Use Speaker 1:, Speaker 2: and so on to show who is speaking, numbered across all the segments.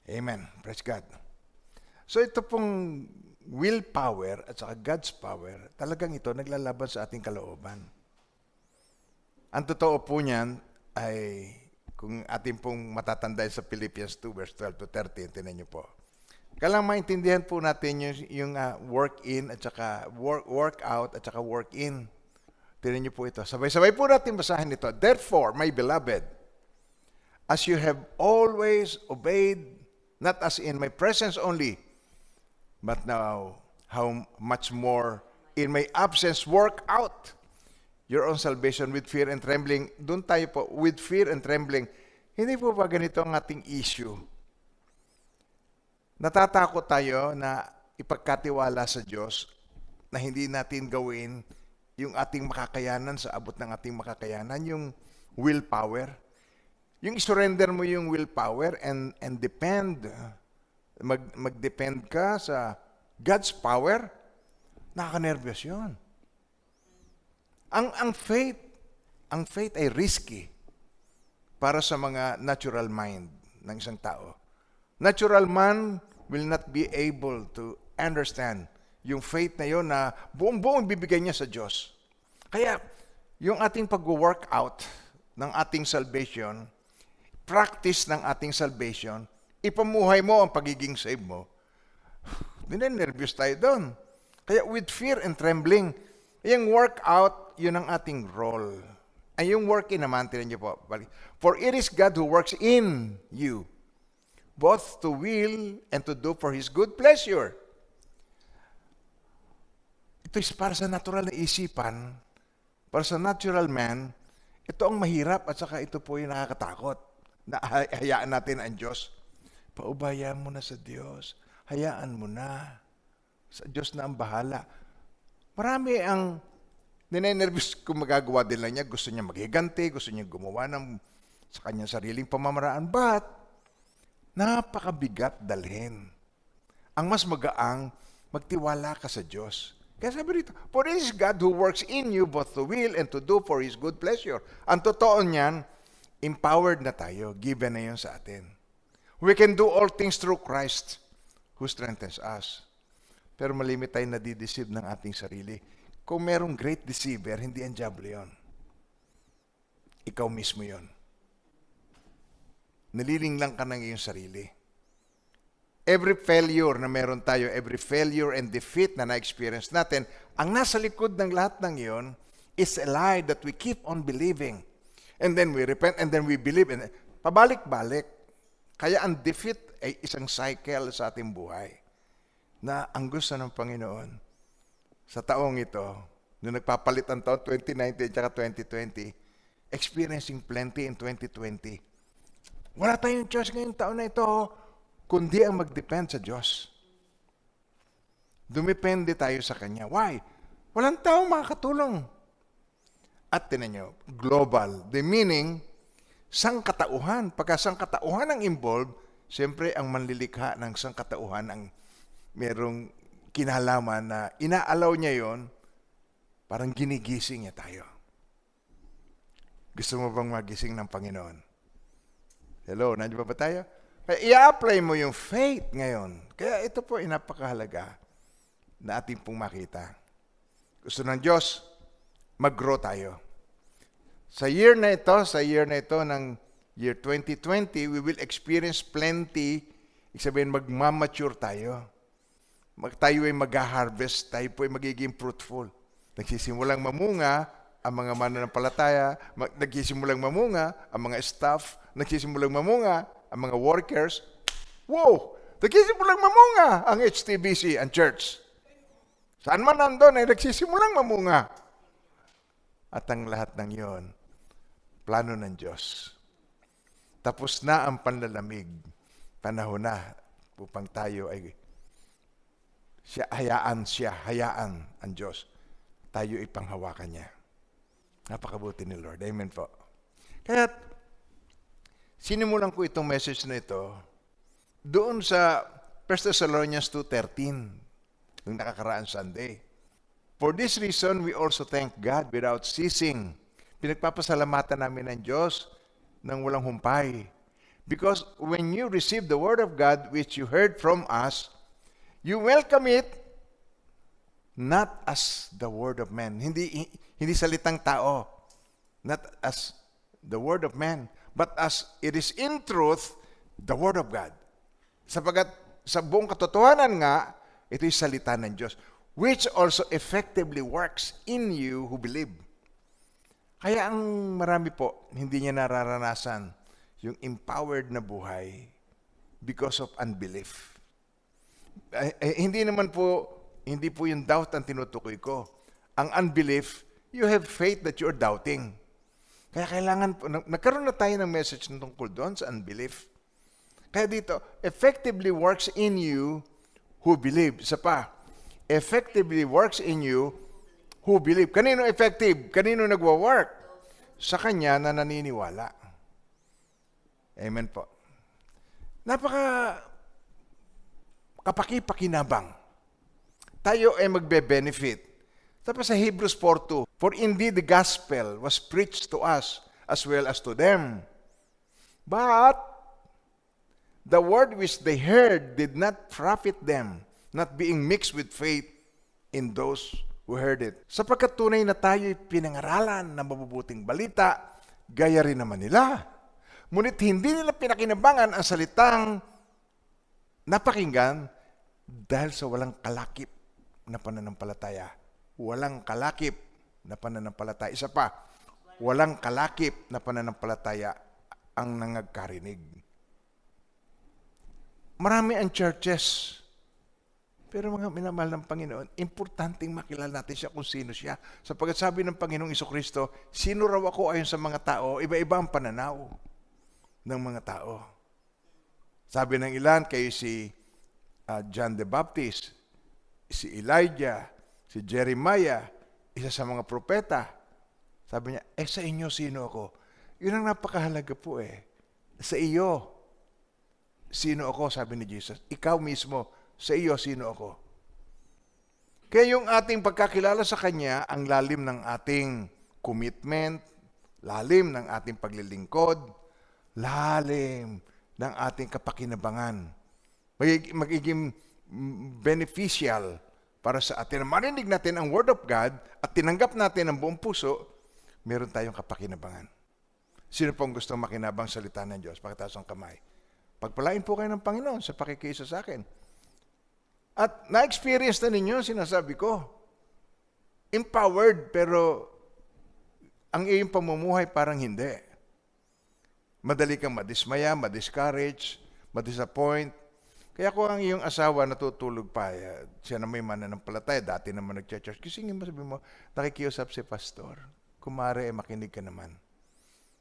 Speaker 1: Amen. Praise God. So ito pong willpower at saka God's power, talagang ito naglalaban sa ating kalooban. Ang totoo po niyan ay kung ating pong matatandaan sa Philippians 2 verse 12 to 13, tinan niyo po. Kailangan maintindihan po natin yung work in at saka work out at saka work in. Tinan niyo po ito. Sabay-sabay po natin basahin ito. Therefore, my beloved, as you have always obeyed, not as in my presence only, but now how much more in my absence work out your own salvation with fear and trembling. Doon tayo po, with fear and trembling. Hindi po ba ganito ang ating issue? Natatakot tayo na ipagkatiwala sa Diyos na hindi natin gawin yung ating makakayanan sa abot ng ating makakayanan, yung willpower. Yung surrender mo yung willpower and depend, mag-depend ka sa God's power, nakaka-nervyos yun. Ang faith ay risky para sa mga natural mind ng isang tao. Natural man will not be able to understand yung faith na yun na buong-buong bibigay niya sa Diyos. Kaya, yung ating pag-workout ng ating salvation, practice ng ating salvation, ipamuhay mo ang pagiging save mo, nervous tayo doon. Kaya with fear and trembling, yung workout, yun ang ating role. Ay yung work-in naman, tinan niyo po. For it is God who works in you, both to will and to do for His good pleasure. Ito is para sa natural na isipan, para sa natural man, ito ang mahirap at saka ito po yung nakakatakot. Na hayaan natin ang Diyos. Paubayan mo na sa Diyos. Hayaan mo na. Sa Diyos na ang bahala. Marami ang ninenervous kung magagawa din lang niya. Gusto niya maghiganti, gusto niya gumawa sa kanyang sariling pamamaraan. But, napakabigat dalhin. Ang mas magaang, magtiwala ka sa Diyos. Kaya sabi rito, for it is God who works in you both to will and to do for His good pleasure. Ang totoo niyan, empowered na tayo, given na yun sa atin. We can do all things through Christ who strengthens us. Pero malimit tayo nadideceive ng ating sarili. Kung merong great deceiver, hindi ang diablo yun. Ikaw mismo yun. Nalilinglang ka ng iyong sarili. Every failure na meron tayo, every failure and defeat na na-experience natin, ang nasa likod ng lahat ng iyon is a lie that we keep on believing. And then we repent, and then we believe. And pabalik-balik. Kaya ang defeat ay isang cycle sa ating buhay. Na ang gusto ng Panginoon, sa taong ito, nung nagpapalit ang taon 2019 at 2020, experiencing plenty in 2020. Wala tayong choice ngayong taon na ito, kundi ang mag-depend sa Diyos. Dumepende tayo sa Kanya. Why? Walang taong makakatulong. At tinan nyo, global. The meaning, sangkatauhan. Pagka sangkatauhan ang involved, siyempre ang manlilikha ng sangkatauhan ang merong kinalaman na inaalaw niya yon, parang ginigising niya tayo. Gusto mo bang magising ng Panginoon? Hello, nandiyan ba tayo? Kaya i-apply mo yung faith ngayon. Kaya ito po ay napakahalaga na ating pong makita. Gusto ng Diyos, mag-grow tayo. Sa year na ito ng year 2020, we will experience plenty. Ibig sabihin, magmamature tayo. Tayo ay mag-harvest, tayo po ay magiging fruitful. Nagsisimulang mamunga ang mga mananampalataya, nagsisimulang mamunga ang mga staff, nagsisimulang mamunga ang mga workers. Wow! Nagsisimulang mamunga ang HTBC, ang church. Saan man nandun ay nagsisimulang mamunga. At ang lahat ng iyon, plano ng Diyos. Tapos na ang panlalamig. Panahon na upang tayo ay hayaan ang Diyos. Tayo ipanghawakan niya. Napakabuti ni Lord. Amen po. Kaya, sinimulan ko itong message na ito doon sa 1 Thessalonians 2:13, yung nakakaraan Sunday. For this reason, we also thank God without ceasing. Pinagpapasalamatan namin ng Diyos nang walang humpay. Because when you receive the Word of God, which you heard from us, you welcome it not as the word of man. Hindi salitang tao. Not as the word of man, but as it is in truth, the Word of God. Sapagat sa buong katotohanan nga, ito yung salita ng Diyos, which also effectively works in you who believe. Kaya ang marami po, hindi niya nararanasan yung empowered na buhay because of unbelief. Hindi po yung doubt ang tinutukoy ko. Ang unbelief, you have faith that you're doubting. Kaya kailangan po, nagkaroon na tayo ng message na tungkol doon sa unbelief. Kaya dito, effectively works in you who believe. Isa pa, effectively works in you who believe. Kanino effective? Kanino nagwa-work? Sa kanya na naniniwala. Amen po. Napaka kapaki-pakinabang. Tayo ay magbe-benefit. Tapos sa Hebrews 4:2, for indeed the gospel was preached to us as well as to them. But the word which they heard did not profit them, not being mixed with faith in those who heard it. Sapagkat tunay na tayo'y pinangaralan ng mabubuting balita, gaya rin naman nila. Ngunit hindi nila pinakinabangan ang salitang napakinggan dahil sa walang kalakip na pananampalataya. Walang kalakip na pananampalataya. Isa pa, walang kalakip na pananampalataya ang nangagkarinig. Marami ang churches. Pero mga minamahal ng Panginoon, importanteng makilala natin siya kung sino siya. Sapagkat sabi ng Panginoong Jesucristo, sino raw ako ayon sa mga tao, iba-iba ang pananaw ng mga tao. Sabi ng ilan, kayo si John the Baptist, si Elijah, si Jeremiah, isa sa mga propeta. Sabi niya, sa inyo sino ako? Yun ang napakahalaga po Sa iyo, sino ako? Sabi ni Jesus. Ikaw mismo, sa iyo, sino ako? Kaya yung ating pagkakilala sa Kanya, ang lalim ng ating commitment, lalim ng ating paglilingkod, lalim ng ating kapakinabangan. Magiging beneficial para sa atin. Marinig natin ang Word of God at tinanggap natin ang buong puso, meron tayong kapakinabangan. Sino pong gusto makinabang salita ng Diyos? Pakitaas ang kamay. Pagpalain po kayo ng Panginoon sa pakikiisa sa akin. At na-experience na ninyo, sinasabi ko, empowered, pero ang iyong pamumuhay parang hindi. Madali kang madismaya, madiscourage, madisappoint. Kaya kung ang iyong asawa natutulog pa, siya na may mananampalataya, dati naman nag-church, kisingin mo, sabi mo, nakikiusap si pastor. Kung maaari, makinig ka naman.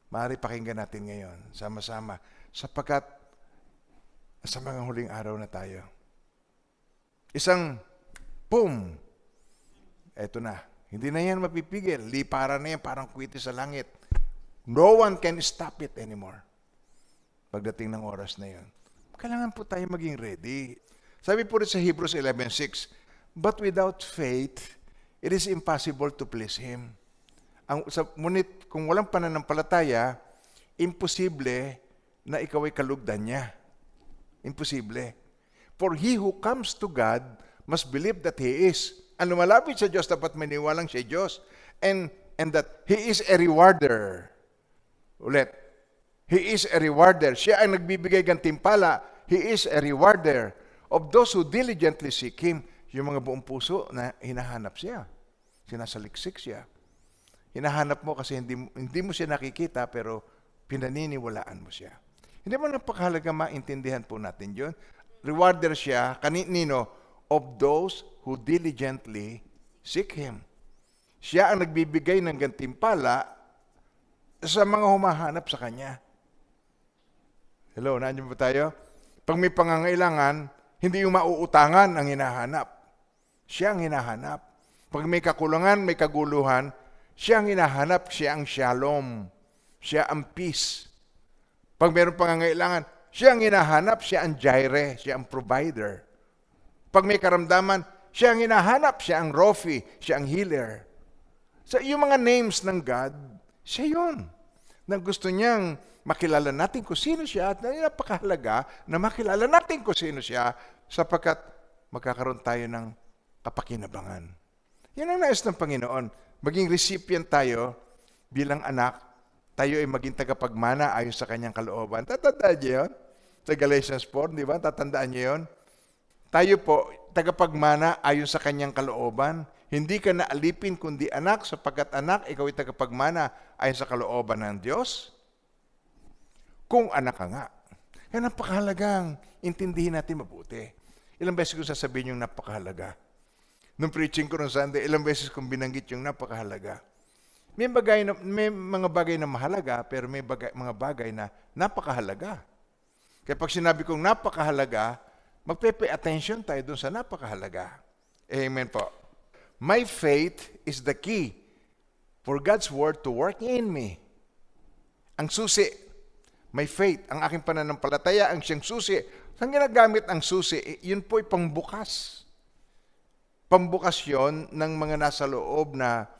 Speaker 1: Maaari pakinggan natin ngayon, sama-sama, sapagkat sa mga huling araw na tayo. Isang boom! Eto na. Hindi na yan mapipigil. Liparan na yan, parang kwiti sa langit. No one can stop it anymore. Pagdating ng oras na yun. Kailangan po tayo maging ready. Sabi po rin sa Hebrews 11:6, but without faith, it is impossible to please Him. Ngunit kung walang pananampalataya, imposible na ikaw ay kalugdan niya. Imposible. For he who comes to God must believe that He is. Ang lumalapit sa Diyos, dapat maniwalang siya Diyos. And that He is a rewarder. Ulit. He is a rewarder. Siya ang nagbibigay gantimpala. He is a rewarder of those who diligently seek Him. Yung mga buong puso na hinahanap siya. Sinasaliksik siya. Hinahanap mo kasi hindi mo siya nakikita pero pinaniniwalaan mo siya. Hindi mo napakahalaga maintindihan po natin yun. Rewarder siya, kanino? Of those who diligently seek Him. Siya ang nagbibigay ng gantimpala sa mga humahanap sa Kanya. Hello, nandiyan ba tayo? Pag may pangangailangan, hindi yung mauutangan ang hinahanap. Siya ang hinahanap. Pag may kakulangan, may kaguluhan, siya ang hinahanap, siya ang shalom. Siya ang peace. Pag mayroong pangangailangan, siya ang hinahanap, siya ang Jireh, siya ang provider. Pag may karamdaman, siya ang hinahanap, siya ang Rofi, siya ang healer. So, yung mga names ng God, siya yun. Na gusto niyang makilala natin kung sino siya at napakahalaga na makilala natin kung sino siya sapagkat magkakaroon tayo ng kapakinabangan. Yan ang nais ng Panginoon. Maging recipient tayo bilang anak, tayo ay maging tagapagmana ayon sa kanyang kalooban. Tatandaan niyo yun? Sa Galatians 4, di ba? Tatandaan niyo yun? Tayo po, tagapagmana ayon sa kanyang kalooban. Hindi ka naalipin kundi anak, sapagkat anak, ikaw ay tagapagmana ayon sa kalooban ng Diyos. Kung anak ka nga. Kaya napakahalagang intindihin natin mabuti. Ilang beses ko sasabihin yung napakahalaga. Nung preaching ko noong Sunday, ilang beses kong binanggit yung napakahalaga. May mga bagay na mahalaga, pero may mga bagay na napakahalaga. Kaya pag sinabi kong napakahalaga, magpe-pay attention tayo dun sa napakahalaga. Amen po. My faith is the key for God's word to work in me. Ang susi, my faith, ang aking pananampalataya, ang siyang susi. Saan ginagamit ang susi? Yun po'y pangbukas. Pambukas yon ng mga nasa loob na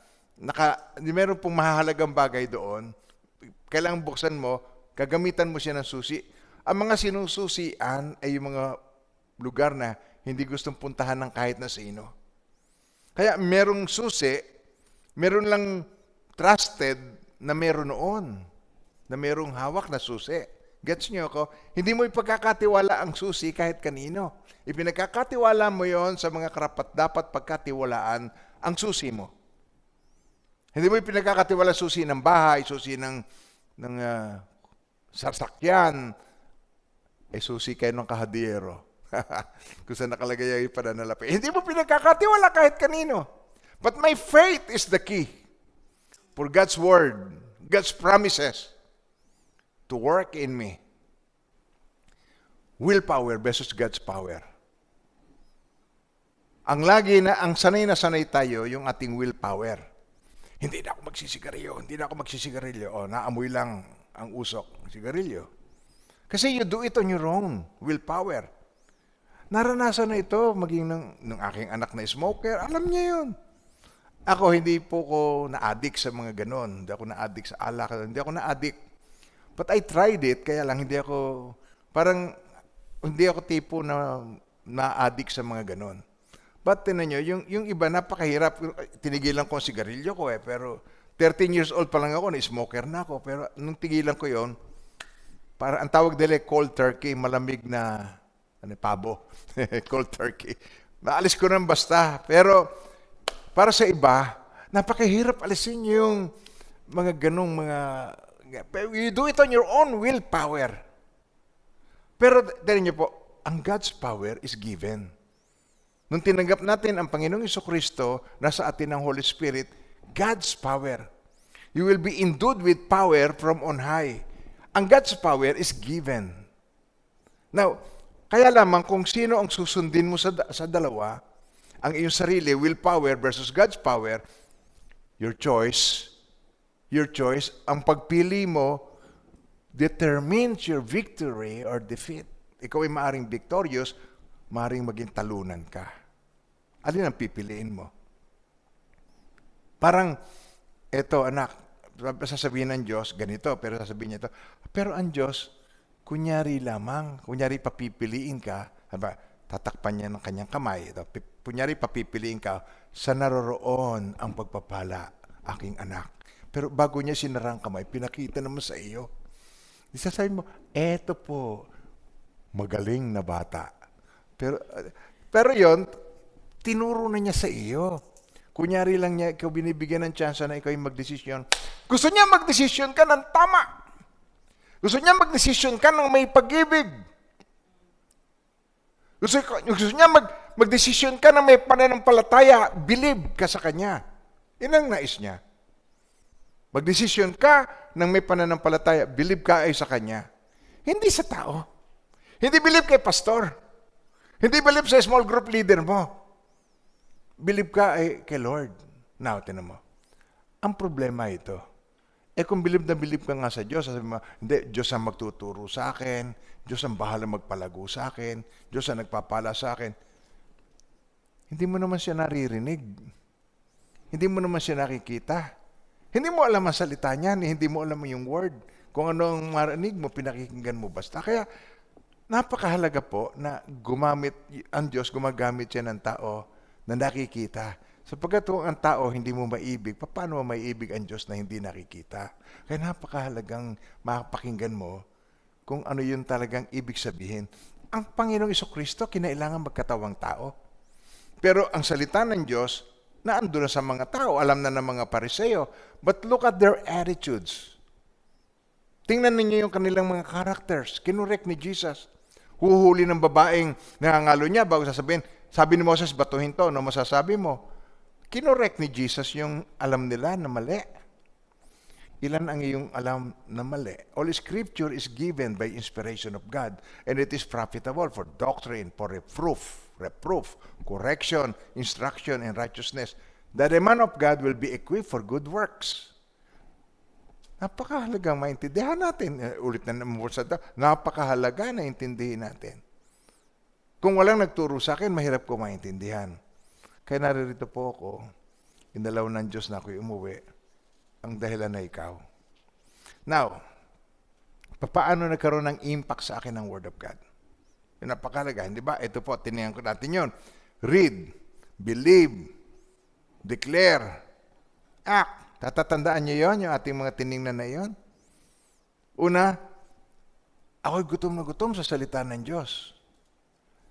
Speaker 1: meron pong mahalagang bagay doon. Kailangan buksan mo, gagamitan mo siya ng susi. Ang mga sinususian ay yung mga lugar na hindi gustong puntahan ng kahit na sino. Kaya merong susi, meron lang trusted na meron noon, na merong hawak na susi. Gets niyo ako? Hindi mo ipagkakatiwala ang susi kahit kanino. Ipinagkakatiwala mo yon sa mga karapat-dapat pagkatiwalaan ang susi mo. Hindi mo ipinagkakatiwala susi ng bahay, susi ng sasakyan, susi kayo ng kahadiyero. Kung saan nakalagay yung pananalapi. Hindi mo pinagkakatiwala kahit kanino. But my faith is the key for God's word, God's promises to work in me. Willpower versus God's power. Ang sanay na sanay tayo, yung ating willpower. Hindi na ako magsisigarilyo. O, naamoy lang ang usok, sigarilyo. Kasi you do it on your own, willpower. Naranasan na ito, maging ng aking anak na smoker, alam niya yun. Ako, hindi po ko na-addict sa mga ganon. Hindi ako na-addict sa alak, hindi ako na-addict. But I tried it, kaya lang hindi ako tipo na-addict sa mga ganon. But tinan nyo, yung iba napakahirap, tinigilan ko ang sigarilyo ko pero 13 years old pa lang ako, na-smoker na ako. Pero nung tigilan ko yon, para ang tawag nila cold turkey, malamig na pabo. Cold turkey. Maalis ko nang basta. Pero para sa iba, napakahirap alisin yung mga ganong you do it on your own willpower. Pero tingnan niyo po, ang God's power is given. Nung tinanggap natin ang Panginoong Jesucristo, nasa atin ang Holy Spirit, God's power. You will be endued with power from on high. Ang God's power is given. Now, kaya lamang kung sino ang susundin mo sa dalawa, ang iyong sarili, willpower versus God's power, your choice, ang pagpili mo determines your victory or defeat. Ikaw ay maaring victorious, maaring maging talunan ka. Alin ang pipiliin mo? Parang, eto anak, sasabihin ng Diyos, ganito, pero sasabihin niya ito, pero ang Diyos, kunyari papipiliin ka, tatakpan niya ng kanyang kamay, kunyari papipiliin ka, sa naroroon ang pagpapala, aking anak. Pero bago niya sinarang kamay, pinakita naman sa iyo. Isasabi mo, eto po, magaling na bata. Pero yon, tinuro na niya sa iyo. Kunyari lang niya, ikaw binibigyan ng chance na ikaw yung magdesisyon. Gusto niya magdesisyon ka ng tama. Gusto niya magdesisyon ka ng may pag-ibig. Gusto niya magdesisyon ka ng may pananampalataya, believe ka sa Kanya. Yan ang nais niya. Magdesisyon ka ng may pananampalataya, believe ka ay sa Kanya. Hindi sa tao. Hindi believe kay pastor. Hindi believe sa small group leader mo. Believe ka ay kay Lord. Now, tinan mo. Ang problema ito, kung believe ka nga sa Diyos, sabi mo, hindi, Diyos ang magtuturo sa akin, Diyos ang bahala magpalago sa akin, Diyos ang nagpapala sa akin. Hindi mo naman siya naririnig. Hindi mo naman siya nakikita. Hindi mo alam ang salita niyan, hindi mo alam yung word. Kung ano ang marinig mo, pinakikinggan mo basta. Kaya napakahalaga po na ang Diyos gumagamit siya ng tao na nakikita. Sapagkat kung ang tao hindi mo maibig, paano mo maiibig ang Diyos na hindi nakikita? Kaya napakahalagang makapakinggan mo kung ano yun talagang ibig sabihin. Ang Panginoong Jesucristo, kinailangan magkatawang tao. Pero ang salita ng Diyos, naando na sa mga tao, alam na ng mga Pariseo. But look at their attitudes. Tingnan ninyo yung kanilang mga characters. Kinurek ni Jesus. Huhuli ng babaeng nangangalo niya bago sasabihin, sabi ni Moses, batuhin to, ano masasabi mo? Kinurek ni Jesus yung alam nila na mali. Ilan ang iyong alam na mali? All Scripture is given by inspiration of God, and it is profitable for doctrine, for reproof, correction, instruction, and righteousness, that the man of God will be equipped for good works. Napakahalagang maintindihan natin. Ulit na naman sa ito, napakahalaga na intindihin natin. Kung walang nagturo sa akin, mahirap ko maintindihan. Kaya naririto po ako, inalaw ng Diyos na ako'y umuwi, ang dahilan na ikaw. Now, paano nagkaroon ng impact sa akin ng Word of God? Yung napakahalaga, hindi ba? Ito po, tinignan ko natin yun. Read, believe, declare, act. Tatatandaan niyo yon, yung ating mga tinignan na yon? Una, ako'y gutom na gutom sa salita ng Diyos.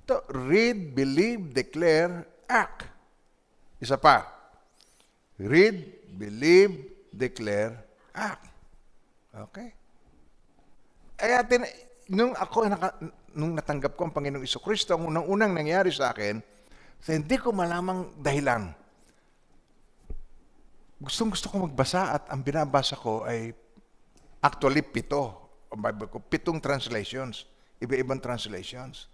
Speaker 1: Ito, read, believe, declare, act. Isa pa. Read, believe, declare, act. Okay? Kaya nung natanggap ko ang Panginoong Jesucristo, ang unang nangyari sa akin, hindi ko malamang dahilan. Gusto ko magbasa at ang binabasa ko ay actually 7. Ang Bible ko, 7 translations. Iba-ibang translations.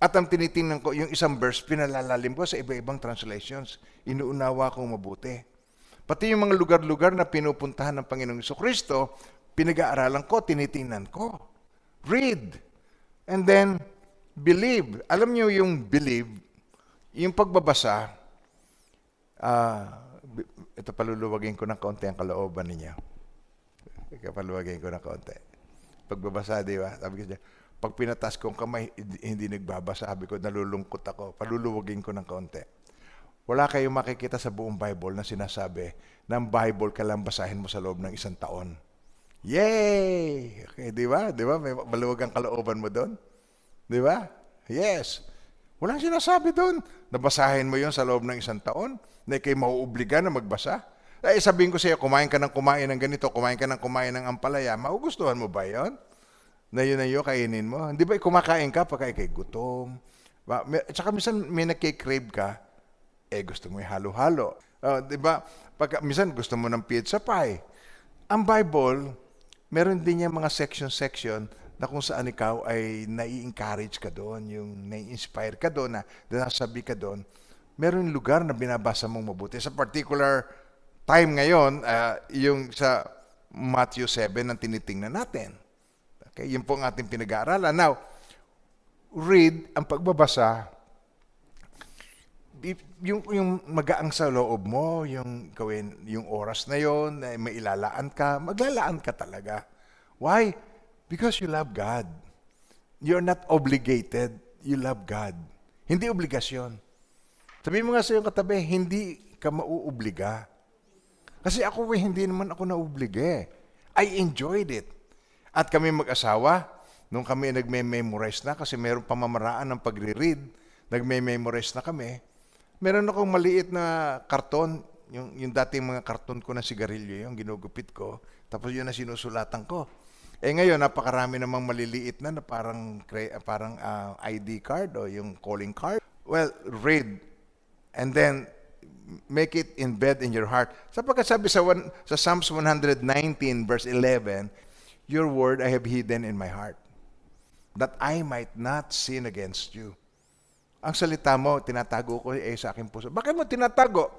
Speaker 1: At ang tinitingnan ko, yung isang verse, pinalalalim ko sa iba-ibang translations. Inuunawa kong mabuti. Pati yung mga lugar-lugar na pinupuntahan ng Panginoong Jesucristo, pinag-aaralan ko, tinitingnan ko. Read. And then, believe. Alam niyo yung believe, yung pagbabasa, ito paluluwagin ko ng konti ang kalooban ninyo. Paluwagin ko ng konti. Pagbabasa, di ba? Sabi ko siya, pag pinatas kong kamay, hindi nagbabasa. Sabi ko, nalulungkot ako. Paluluwagin ko ng konti. Wala kayong makikita sa buong Bible na sinasabi ng Bible ka lang basahin mo sa loob ng 1 taon. Yay! Okay, di ba? Di ba? May maluwag ang kalooban mo doon. Di ba? Yes. Walang sinasabi doon. Nabasahin mo yon sa loob ng 1 taon. Na kayo mauobliga na magbasa. Ay, sabihin ko sa iyo, kumain ka ng ganito, kumain ka ng kumain ng ampalaya, maugustuhan mo ba yon? Na yun kainin mo. Hindi ba kumakain ka pagka ikay gutom? Tsaka minsan may nagkikrave ka, gusto mo yung halo-halo. Di ba? Minsan gusto mo ng pizza pie. Ang Bible, meron din niya mga section na kung saan ikaw ay nai-encourage ka doon, yung nai-inspire ka doon, na nasabi ka doon. Meron lugar na binabasa mong mabuti. Sa particular time ngayon, yung sa Matthew 7 ang tinitingnan natin. Okay, yun po ang ating pinag-aaralan. Now, read, ang pagbabasa, yung magaang sa loob mo, yung oras na yon, may ilalaan ka, maglalaan ka talaga. Why? Because you love God. You're not obligated. You love God. Hindi obligasyon. Sabihin mo nga sa iyong katabi, hindi ka mauobliga. Kasi hindi naman ako naobliga. I enjoyed it. At kami mag-asawa, nung kami nagme-memorize na, kasi mayroong pamamaraan ng pagre-read, nagme-memorize na kami, meron akong maliit na karton, yung dating mga karton ko na sigarilyo, yung ginugupit ko, tapos yun na sinusulatan ko. Ngayon, napakarami namang maliliit na parang ID card o yung calling card. Well, read. And then, make it embed in your heart. Sapagkat sabi sa Psalms 119 verse 11, your word I have hidden in my heart, that I might not sin against you. Ang salita mo, tinatago ko sa aking puso. Bakit mo tinatago?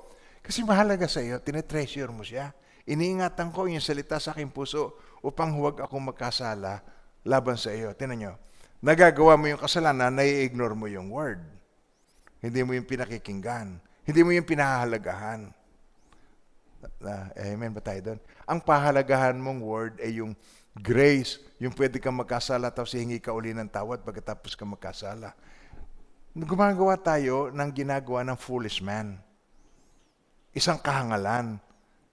Speaker 1: Kasi mahalaga sa iyo, tinetreasure mo siya. Iniingatan ko yung salita sa aking puso upang huwag akong magkasala laban sa iyo. Tingnan nyo, nagagawa mo yung kasalanan, nai-ignore mo yung word. Hindi mo yung pinakikinggan. Hindi mo yung pinahahalagahan. Amen ba tayo doon? Ang pahalagahan mong word ay yung grace, yung pwede kang magkasala tapos hingi ka uli ng tawad pagkatapos ka magkasala. Gumagawa tayo ng ginagawa ng foolish man. Isang kahangalan.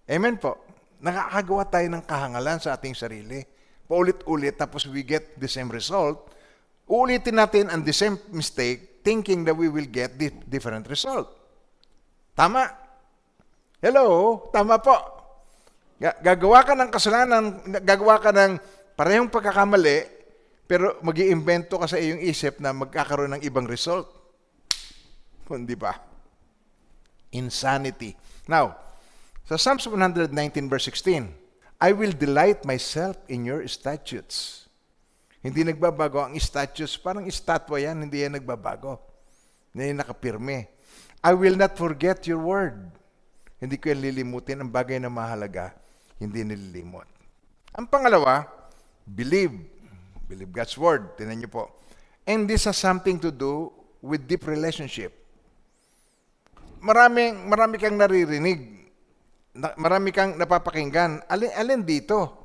Speaker 1: Amen po. Nakakagawa tayo ng kahangalan sa ating sarili. Paulit-ulit tapos we get the same result. Uulitin natin ang the same mistake thinking that we will get the different result. Tama? Hello? Tama po. Gagawa ka ng kasalanan, gagawa ka ng parehong pagkakamali, pero mag-iimbento ka sa iyong isip na magkakaroon ng ibang result. Hindi ba? Insanity. Now, sa Psalms 119 verse 16, I will delight myself in your statutes. Hindi nagbabago ang statutes. Parang estatwa yan, hindi yan nagbabago. Hindi yan nakapirme. I will not forget your word. Hindi ko yan lilimutin. Ang bagay na mahalaga, hindi nililimot. Ang pangalawa, believe. Believe God's word. Tingnan niyo po. And this has something to do with deep relationship. Marami kang naririnig. Marami kang napapakinggan. Alin dito?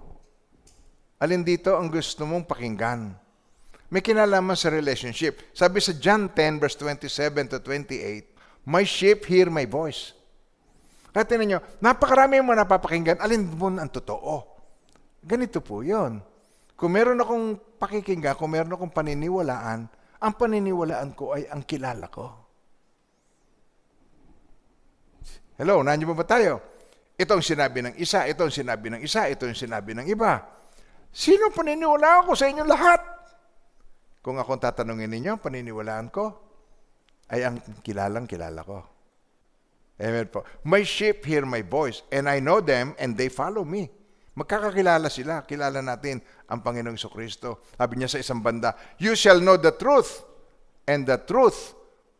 Speaker 1: Alin dito ang gusto mong pakinggan? May kinalaman sa relationship. Sabi sa John 10 verse 27 to 28, my sheep hear my voice. Kaya tinan nyo, napakarami mo napapakinggan, alin mo ang totoo? Ganito po yun. Kung meron akong pakikinggan, kung meron akong paniniwalaan, ang paniniwalaan ko ay ang kilala ko. Hello, nandiyo ba tayo? Ito ang sinabi ng isa, ito ang sinabi ng isa, ito ang sinabi ng iba. Sino paniniwalaan ko sa inyo lahat? Kung akong tatanungin ninyo, paniniwalaan ko ay ang kilalang kilala ko. Amen po. My sheep hear my voice, and I know them, and they follow me. Magkakakilala sila. Kilala natin ang Panginoong Jesucristo. Sabi niya sa isang banda, you shall know the truth, and the truth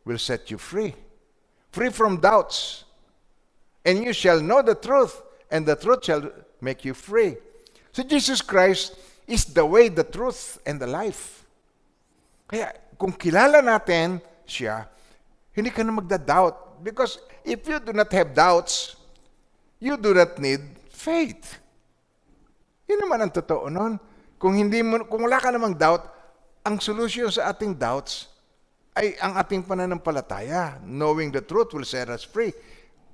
Speaker 1: will set you free. Free from doubts. And you shall know the truth, and the truth shall make you free. So Jesus Christ is the way, the truth, and the life. Kaya kung kilala natin siya, hindi ka na magda-doubt. Because if you do not have doubts, you do not need faith. Yun naman ang totoo nun. Kung wala ka namang doubt, ang solution sa ating doubts ay ang ating pananampalataya. Knowing the truth will set us free.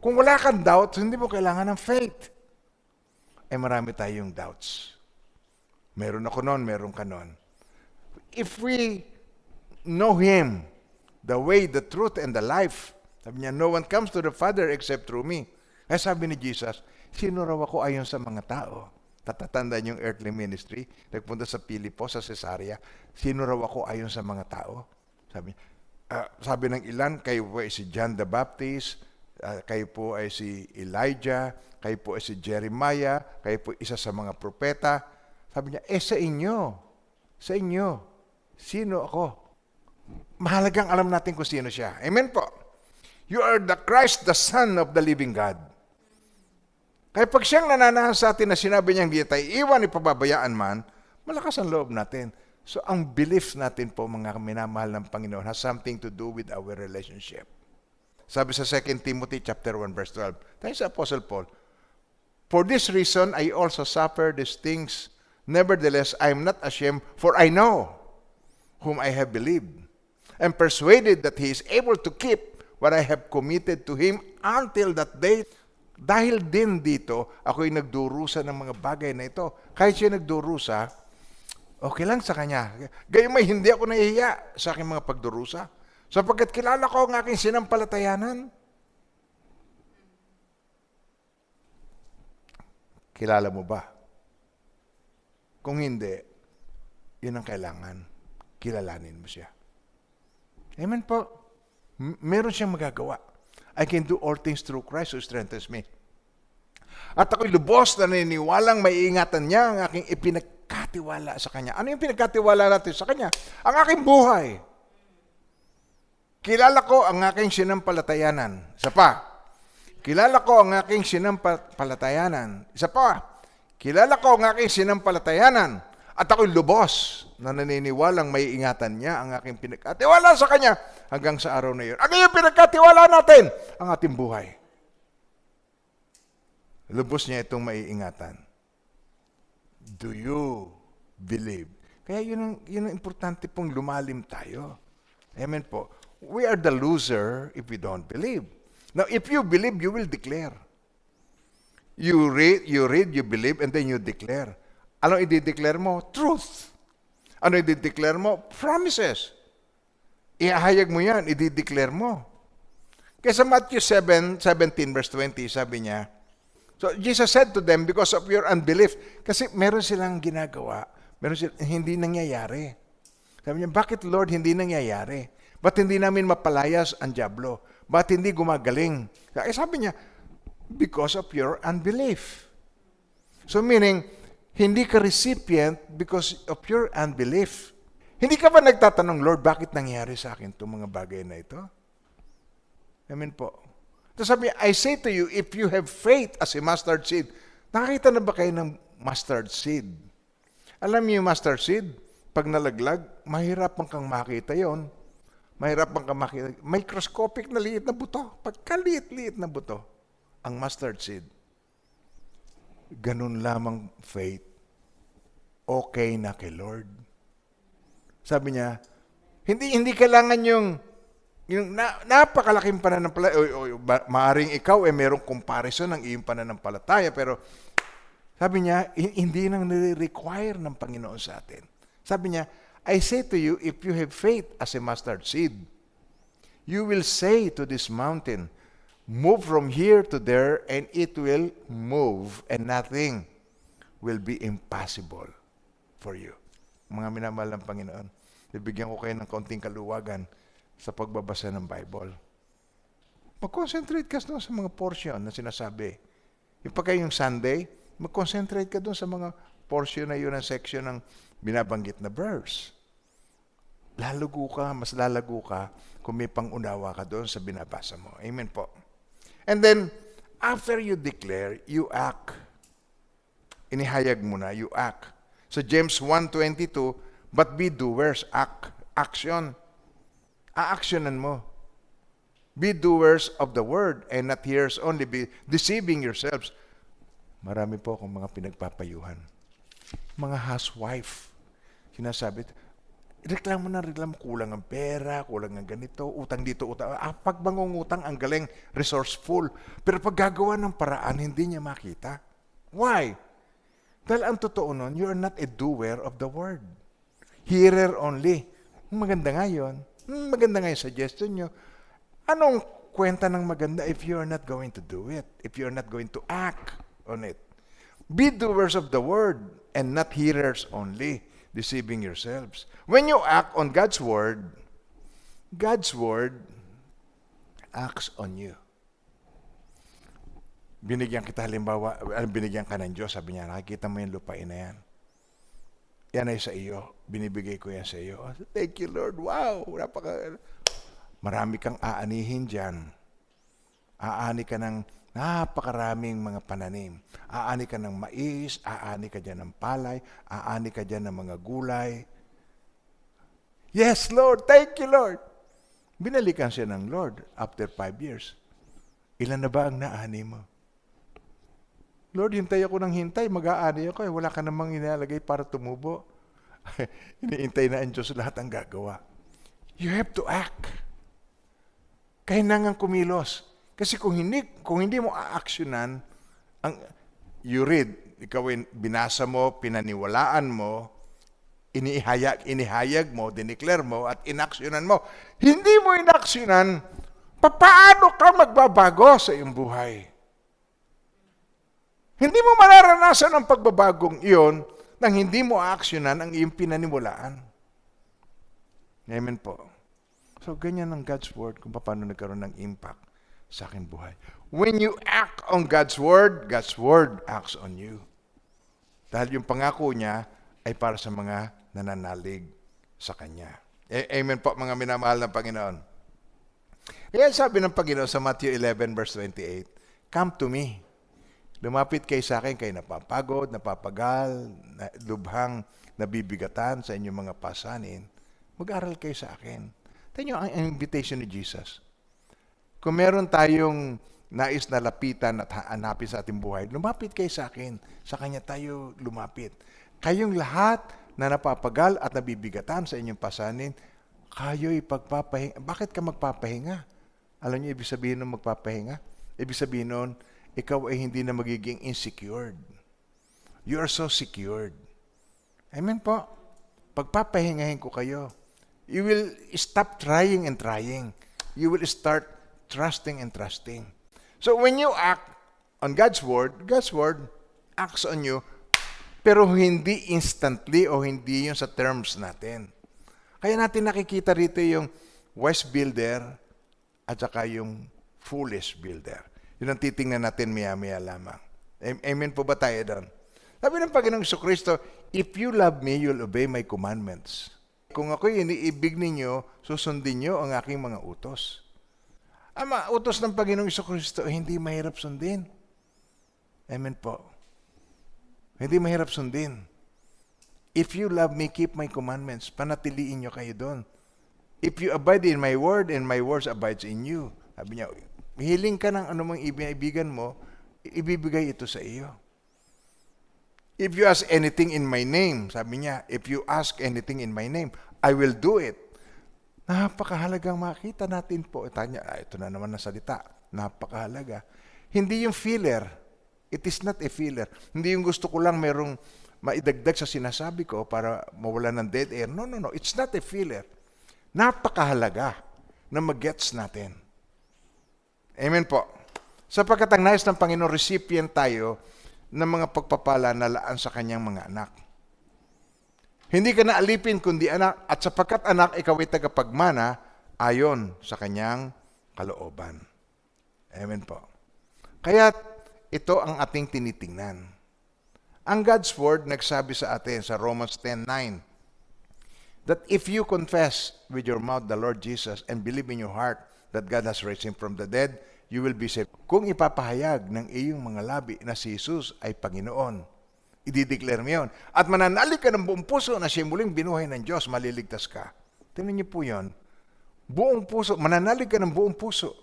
Speaker 1: Kung wala kang doubts, hindi mo kailangan ng faith. Eh marami tayong doubts. Meron ako nun, meron ka nun. If we know Him, the way, the truth, and the life, sabi niya, no one comes to the Father except through me. Kaya sabi ni Jesus, sino raw ako ayon sa mga tao? Tatatandaan yung earthly ministry. Nagpunta sa Pilipo, sa Cesarea. Sino raw ako ayon sa mga tao? Sabi ng ilan, kayo po ay si John the Baptist, kayo po ay si Elijah, kayo po ay si Jeremiah, kayo po isa sa mga propeta. Sabi niya, sa inyo, sino ako? Mahalagang alam natin kung sino siya. Amen po. You are the Christ, the Son of the living God. Kaya pag siyang nananahan sa atin na sinabi niyang di tayo iwan, ipababayaan man, malakas ang loob natin. So ang beliefs natin po, mga minamahal ng Panginoon, has something to do with our relationship. Sabi sa 2 Timothy chapter 1 verse 12, tayo sa Apostle Paul, for this reason I also suffer these things. Nevertheless, I am not ashamed, for I know whom I have believed. I am persuaded that He is able to keep what I have committed to Him until that day. Dahil din dito, ako'y nagdurusa ng mga bagay na ito. Kahit siya nagdurusa, okay lang sa Kanya. Gayumay, hindi ako nahihiya sa aking mga pagdurusa. Sapagkat kilala ko ang aking sinampalatayanan. Kilala mo ba? Kung hindi, yun ang kailangan. Kilalanin mo siya. Amen po. Meron siyang magagawa. I can do all things through Christ who strengthens me. At ako'y lubos na naniniwalang may ingatan niya ang aking ipinagkatiwala sa Kanya. Ano yung pinagkatiwala natin sa Kanya? Ang aking buhay. Kilala ko ang aking sinampalatayanan. Isa pa. Kilala ko ang aking sinampalatayanan. Isa pa. Kilala ko ang aking sinampalatayanan. At ako'y lubos na naniniwalang may ingatan niya ang aking pinagkatiwala sa Kanya hanggang sa araw na iyon. Ano yung pinagkatiwala natin? Ang ating buhay. lubos niya itong maiingatan. Do you believe? Kaya yun ang importante pong lumalim tayo. Amen po. We are the loser if we don't believe. Now, if you believe, you will declare. You read, you believe, and then you declare. Ano i-declare mo? Truth. Ano i-declare mo? Promises. Ihahayag mo yan, i-declare mo. Kaya sa Matthew 7:17 verse 20, sabi niya, so Jesus said to them, because of your unbelief, kasi meron silang ginagawa, hindi nangyayari. Sabi niya, bakit Lord hindi nangyayari? Ba't hindi namin mapalayas ang dyablo? Ba't hindi gumagaling? Sabi niya, because of your unbelief. So meaning, hindi ka recipient because of your unbelief. Hindi ka ba nagtatanong, Lord, bakit nangyari sa akin itong mga bagay na ito? Amen po. So sabi niya, I say to you, if you have faith as a mustard seed, nakakita na ba kayo ng mustard seed? Alam niyo yung mustard seed? Pag nalaglag, mahirapan kang makita yon. Mahirapan kang makita. Microscopic na liit na buto. Pagkaliit-liit na buto. Ang mustard seed. Ganun lamang faith. Okay na kay Lord. Sabi niya, hindi kailangan yung napakalaking pananampalataya. Maaring ikaw merong comparison ng iyong pananampalataya, pero sabi niya, hindi nang nire-require ng Panginoon sa atin. Sabi niya, I say to you, if you have faith as a mustard seed, you will say to this mountain, move from here to there, and it will move, and nothing will be impossible for you. Mga minamahal ng Panginoon, bibigyan ko kayo ng kaunting kaluwagan sa pagbabasa ng Bible. Mag-concentrate ka doon sa mga portion na sinasabi. Yung pagka yung Sunday, mag-concentrate ka doon sa mga portion na yun, ang section ng binabanggit na verse. Mas lalago ka kung may pangunawa ka doon sa binabasa mo. Amen po. And then, after you declare, you act. Inihayag mo na, you act. So James 1:22, but be doers, action. A-actionan mo. Be doers of the word and not hearers only, be deceiving yourselves. Marami po akong mga pinagpapayuhan. Mga housewife. Sinasabi, reklamo, kulang ang pera, kulang ang ganito, utang dito, utang. Pag mangungutang, ang galing, resourceful. Pero pag gagawa ng paraan, hindi niya makita. Why? Dahil ang totoo nun, you are not a doer of the word. Hearer only. Maganda nga yun. Maganda nga yung suggestion nyo. Anong kwenta ng maganda if you are not going to do it? If you are not going to act on it? Be doers of the word and not hearers only, deceiving yourselves. When you act on God's word acts on you. Binigyan kita halimbawa, binigyan ka ng Diyos, sabi niya, nakikita mo yung lupain na yan. Yan ay sa iyo. Binibigay ko yan sa iyo. Thank you, Lord. Wow! Marami kang aanihin dyan. Aani ka ng napakaraming mga pananim. Aani ka ng mais, aani ka dyan ng palay, aani ka dyan ng mga gulay. Yes, Lord. Thank you, Lord. Binalikan siya ng Lord after 5 years. Ilan na ba ang naani mo? Lord, hintay ako ng hintay, mag-aani ako. Wala ka namang inalagay para tumubo. Iniintay na ang Diyos lahat ang gagawa. You have to act. Kailangan kumilos. Kasi kung hindi mo a-actionan, you read, ikaw binasa mo, pinaniwalaan mo, inihayag mo, dineclare mo, at inaksyonan mo. Hindi mo inaksyonan, paano ka magbabago sa iyong buhay? Hindi mo mararanasan ang pagbabagong iyon nang hindi mo aaksyonan ang iyong pinaniwalaan. Amen po. So, ganyan ang God's Word kung paano nagkaroon ng impact sa aking buhay. When you act on God's Word acts on you. Dahil yung pangako niya ay para sa mga nananalig sa Kanya. Amen po, mga minamahal ng Panginoon. Kaya sabi ng Panginoon sa Matthew 11 verse 28, come to me. Lumapit kayo sa akin, kayo napapagod, napapagal, lubhang nabibigatan sa inyong mga pasanin. Mag-aral kayo sa akin. Tingnan niyo ang invitation ni Jesus. Kung meron tayong nais na lapitan at hanapin sa ating buhay, lumapit kayo sa akin. Sa Kanya tayo lumapit. Kayong lahat na napapagal at nabibigatan sa inyong pasanin, kayo'y pagpapahinga. Bakit ka magpapahinga? Alam niyo, ibig sabihin ng magpapahinga? Ibig sabihin nun, ikaw ay hindi na magiging insecure. You are so secured. Amen po. Pagpapahingahin ko kayo. You will stop trying and trying. You will start trusting and trusting. So when you act on God's Word acts on you, pero hindi instantly o hindi yung sa terms natin. Kaya natin nakikita rito yung wise builder at saka yung foolish builder. Yun ang titingnan natin maya-maya lamang. Amen po ba tayo doon? Sabi ng Panginoong Jesucristo, if you love me, you'll obey my commandments. Kung ako'y iniibig ninyo, susundin nyo ang aking mga utos. Ang mga utos ng Panginoong Jesucristo, hindi mahirap sundin. Amen po. Hindi mahirap sundin. If you love me, keep my commandments. Panatiliin nyo kayo doon. If you abide in my word and my words abides in you. Sabi niya, hiling ka ng anumang ibigan mo, ibibigay ito sa iyo. If you ask anything in my name, sabi niya, if you ask anything in my name, I will do it. Napakahalagang makita natin po. Ito na naman na salita. Napakahalaga. Hindi yung filler. It is not a filler. Hindi yung gusto ko lang merong maidagdag sa sinasabi ko para mawala ng dead air. No. It's not a filler. Napakahalaga na mag-gets natin. Amen po. Sapagkat ang nais ng Panginoon, recipient tayo ng mga pagpapala na laan sa kanyang mga anak. Hindi ka na alipin kundi anak, at sapagkat anak, ikaw ay tagapagmana ayon sa kanyang kalooban. Amen po. Kaya ito ang ating tinitingnan. Ang God's Word nagsabi sa atin sa Romans 10:9 that if you confess with your mouth the Lord Jesus and believe in your heart that God has raised Him from the dead, you will be saved. Kung ipapahayag ng iyong mga labi na si Jesus ay Panginoon, i-declare mo yun. At mananalig ka ng buong puso na siya muling binuhay ng Diyos, maliligtas ka. Tingnan niyo po yun. Buong puso, mananalig ka ng buong puso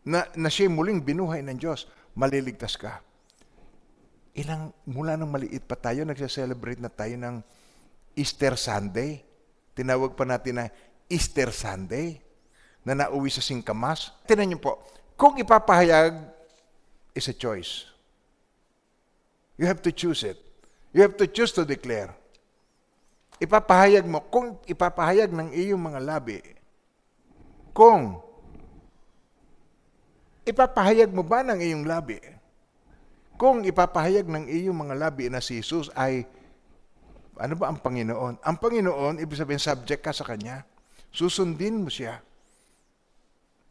Speaker 1: na siya muling binuhay ng Diyos, maliligtas ka. Mula nang maliit pa tayo, nagsa-celebrate na tayo ng Easter Sunday. Tinawag pa natin na Easter Sunday na nauwi sa singkamas. Tingnan niyo po, kung ipapahayag, is a choice. You have to choose it. You have to choose to declare. Ipapahayag mo, kung ipapahayag ng iyong mga labi, kung ipapahayag mo ba ng iyong labi, kung ipapahayag ng iyong mga labi na si Jesus ay, ano ba ang Panginoon? Ang Panginoon, ibig sabihin, subject ka sa Kanya. Susundin mo siya.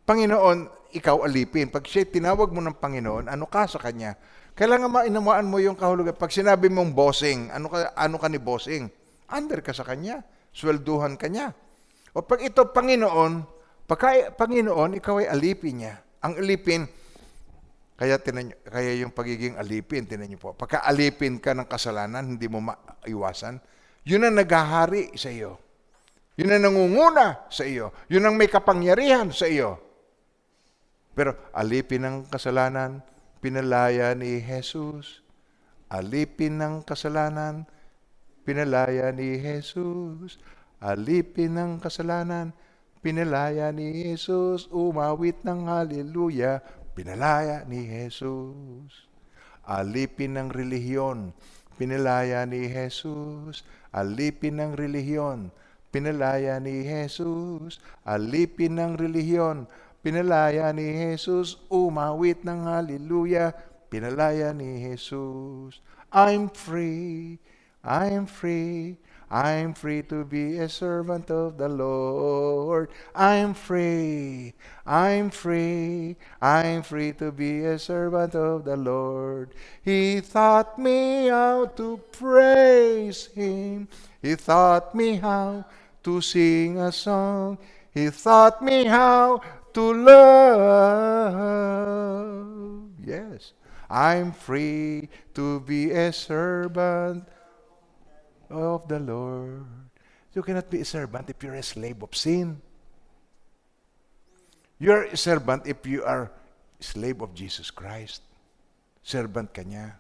Speaker 1: Panginoon, ikaw alipin. Pag siya tinawag mo ng Panginoon, ano ka sa Kanya? Kailangan mainamuan mo yung kahulugan. Pag sinabi mong bossing, ano ka ni bossing? Under ka sa Kanya. Swelduhan ka niya. O pag ito, Panginoon, pagka Panginoon, ikaw ay alipin niya. Ang alipin, kaya yung pagiging alipin, tinan niyo po. Pagka alipin ka ng kasalanan, hindi mo maiwasan, yun ang naghahari sa iyo. Yun ang nangunguna sa iyo. Yun ang may kapangyarihan sa iyo. Pero alipin ng kasalanan, pinalaya ni Jesus. Alipin ng kasalanan, pinalaya ni Jesus. Alipin ng kasalanan, pinalaya ni Jesus. Umawit ng haleluya, pinalaya ni Jesus. Alipin ng relihiyon, pinalaya ni Jesus. Alipin ng relihiyon, pinalaya ni Jesus. Alipin ng relihiyon, pinalaya ni Jesus. Umawit ng haleluya, pinalaya ni Jesus. I'm free, I'm free. I'm free to be a servant of the Lord. I'm free, I'm free. I'm free to be a servant of the Lord. He taught me how to praise Him. He taught me how to sing a song. He taught me how to love. Yes, I'm free to be a servant of the Lord. You cannot be a servant if you're a slave of sin. You're a servant if you are slave of Jesus Christ. Servant ka niya.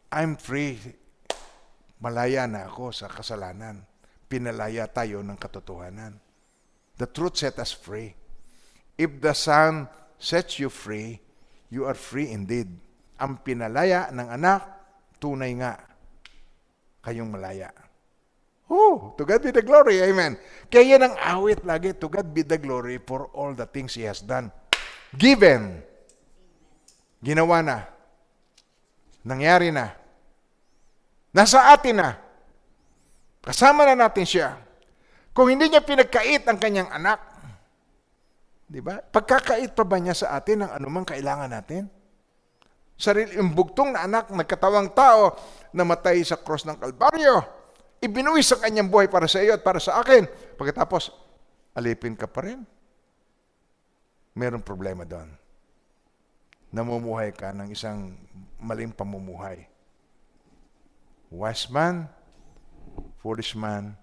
Speaker 1: I'm free. Malaya na ako sa kasalanan. Pinalaya tayo ng katotohanan. The truth set us free. If the Son sets you free, you are free indeed. Ang pinalaya ng anak, tunay nga. Kayong malaya. To God be the glory. Amen. Kaya yan ang awit lagi. To God be the glory for all the things He has done. Given. Ginawa na. Nangyari na. Nasa atin na. Kasama na natin siya. Kung hindi niya pinagkait ang kanyang anak, di ba? Pagkakait pa ba niya sa atin ang anumang kailangan natin? Yung bugtong na anak, nagkatawang tao, namatay sa cross ng Kalbaryo, ibinuwi sa kanyang buhay para sa iyo at para sa akin. Pagkatapos, alipin ka pa rin. Merong problema doon. Namumuhay ka ng isang maling pamumuhay. Wise man, foolish man,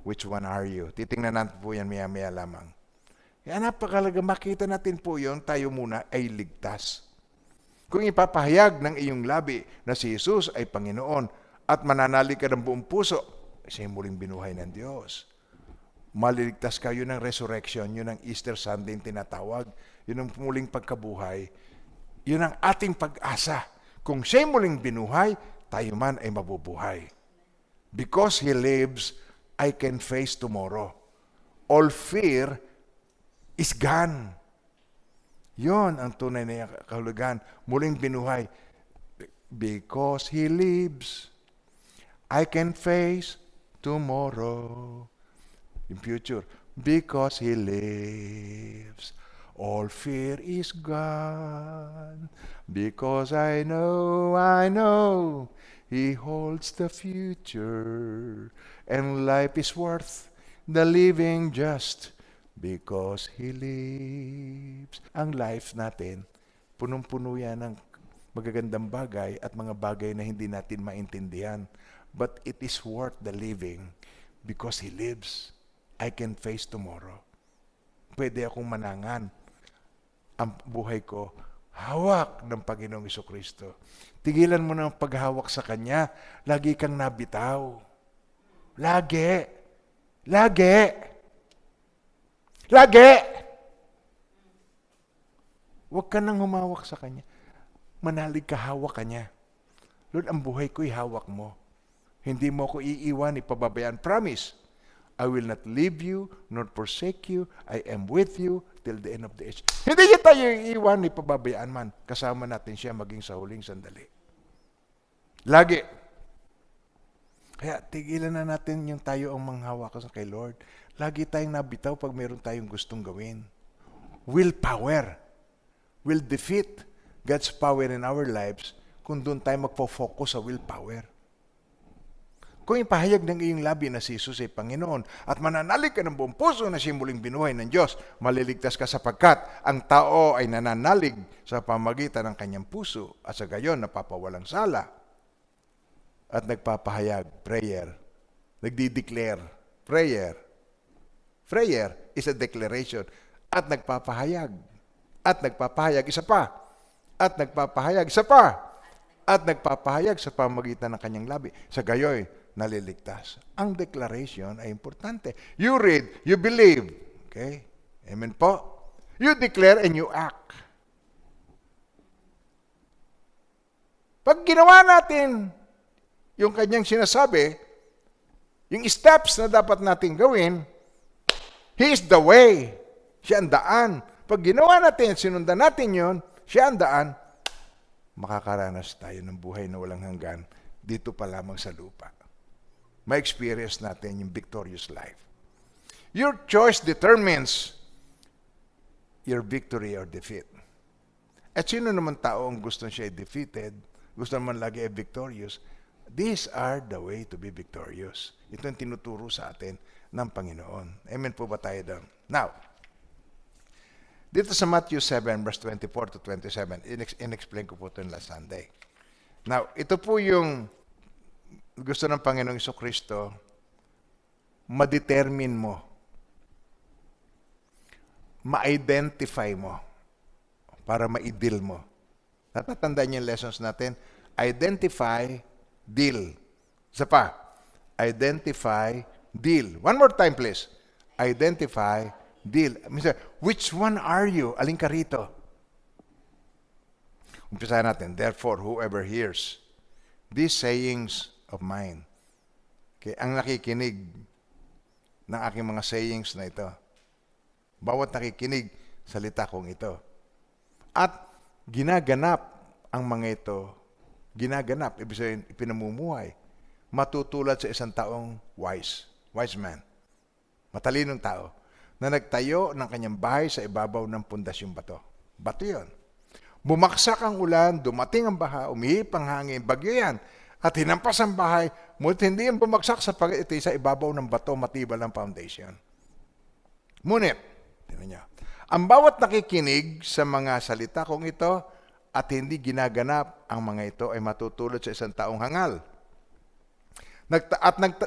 Speaker 1: which one are you? Titingnan natin po yan maya-maya lamang. Kaya napakalaga makita natin po yun, tayo muna ay ligtas. Kung ipapahayag ng iyong labi na si Jesus ay Panginoon at mananalig ka ng buong puso, siya yung muling binuhay ng Diyos. Maliligtas ka, yun ang resurrection, yun ang Easter Sunday yung tinatawag, yun ang muling pagkabuhay, yun ang ating pag-asa. Kung siya yung muling binuhay, tayo man ay mabubuhay. Because He lives, I can face tomorrow. All fear is gone. Yon ang tunay na kahulugan. Muling binuhay. Because He lives, I can face tomorrow. In future, because He lives, all fear is gone. Because I know, He holds the future. And life is worth the living just because He lives. Ang life natin, punong-puno yan ng magagandang bagay at mga bagay na hindi natin maintindihan. But it is worth the living because He lives. I can face tomorrow. Pwede akong manangan. Ang buhay ko, hawak ng Panginoong Jesucristo. Tigilan mo ng paghawak sa Kanya. Lagi kang nabitaw. Lagi. Lagi. Lagi. Huwag ka nang humawak sa Kanya. Manalig ka, hawak ka niya. Lord, ang buhay ko'y hawak mo. Hindi mo ko iiwan, ipababayaan. Promise, I will not leave you, nor forsake you. I am with you till the end of the age. Hindi niya tayo iiwan, ipababayaan man. Kasama natin siya maging sa huling sandali. Lagi. Kaya tigilan na natin yung tayo ang manghawak sa kay Lord. Lagi tayong nabitaw pag meron tayong gustong gawin. Willpower will defeat God's power in our lives kung doon tayo magpo-focus sa willpower. Kung ipahayag ng iyong labi na si Jesus ay Panginoon at mananalig ka ng buong puso na siya muling binuhay ng Diyos, maliligtas ka sapagkat ang tao ay nananalig sa pamagitan ng kanyang puso at sa gayon napapawalang sala at nagpapahayag, prayer, nagdi-declare, prayer. Prayer is a declaration at nagpapahayag, isa pa, at nagpapahayag, isa pa, at nagpapahayag sa pamagitan ng kanyang labi. Sa gayoy, naliligtas. Ang declaration ay importante. You read, you believe. Okay? Amen po? You declare and you act. Pag ginawa natin yung kanyang sinasabi, yung steps na dapat natin gawin, He is the way. Siya ang daan. Pag ginawa natin, sinundan natin yon, siya ang daan, makakaranas tayo ng buhay na walang hanggan dito pa lamang sa lupa. Ma-experience natin yung victorious life. Your choice determines your victory or defeat. At sino naman tao ang gusto siya defeated, gusto naman lagi ay victorious, these are the way to be victorious. Ito ang tinuturo sa atin ng Panginoon. Amen po ba tayo doon? Now, dito sa Matthew 7, verse 24 to 27, in-explain ko po ito last Sunday. Now, ito po yung gusto ng Panginoong Jesucristo, ma-determine mo, ma-identify mo. para ma-deal mo. Natatandaan niyo yung lessons natin? Identify, deal. Isa pa, identify, deal. One more time, please. Identify, deal. Mister, which one are you? Alin ka rito? Umpisahan natin. Therefore, whoever hears these sayings of mine. Okay, ang nakikinig ng aking mga sayings na ito. Bawat nakikinig, salita kong ito. At ginaganap ang mga ito, ginaganap, ibig sabihin, ipinamumuhay, matutulad sa isang taong wise man, matalinong tao, na nagtayo ng kanyang bahay sa ibabaw ng pundasyong bato. Bato yun. Bumaksak ang ulan, dumating ang baha, umihip ang hangin, bagyo yan, at hinampas ang bahay, ngunit hindi yung bumagsak sapagkat ito sa ibabaw ng bato, matibay ang foundation. Ngunit, tingnan niyo, ang bawat nakikinig sa mga salita kong ito at hindi ginaganap ang mga ito ay matutulad sa isang taong hangal.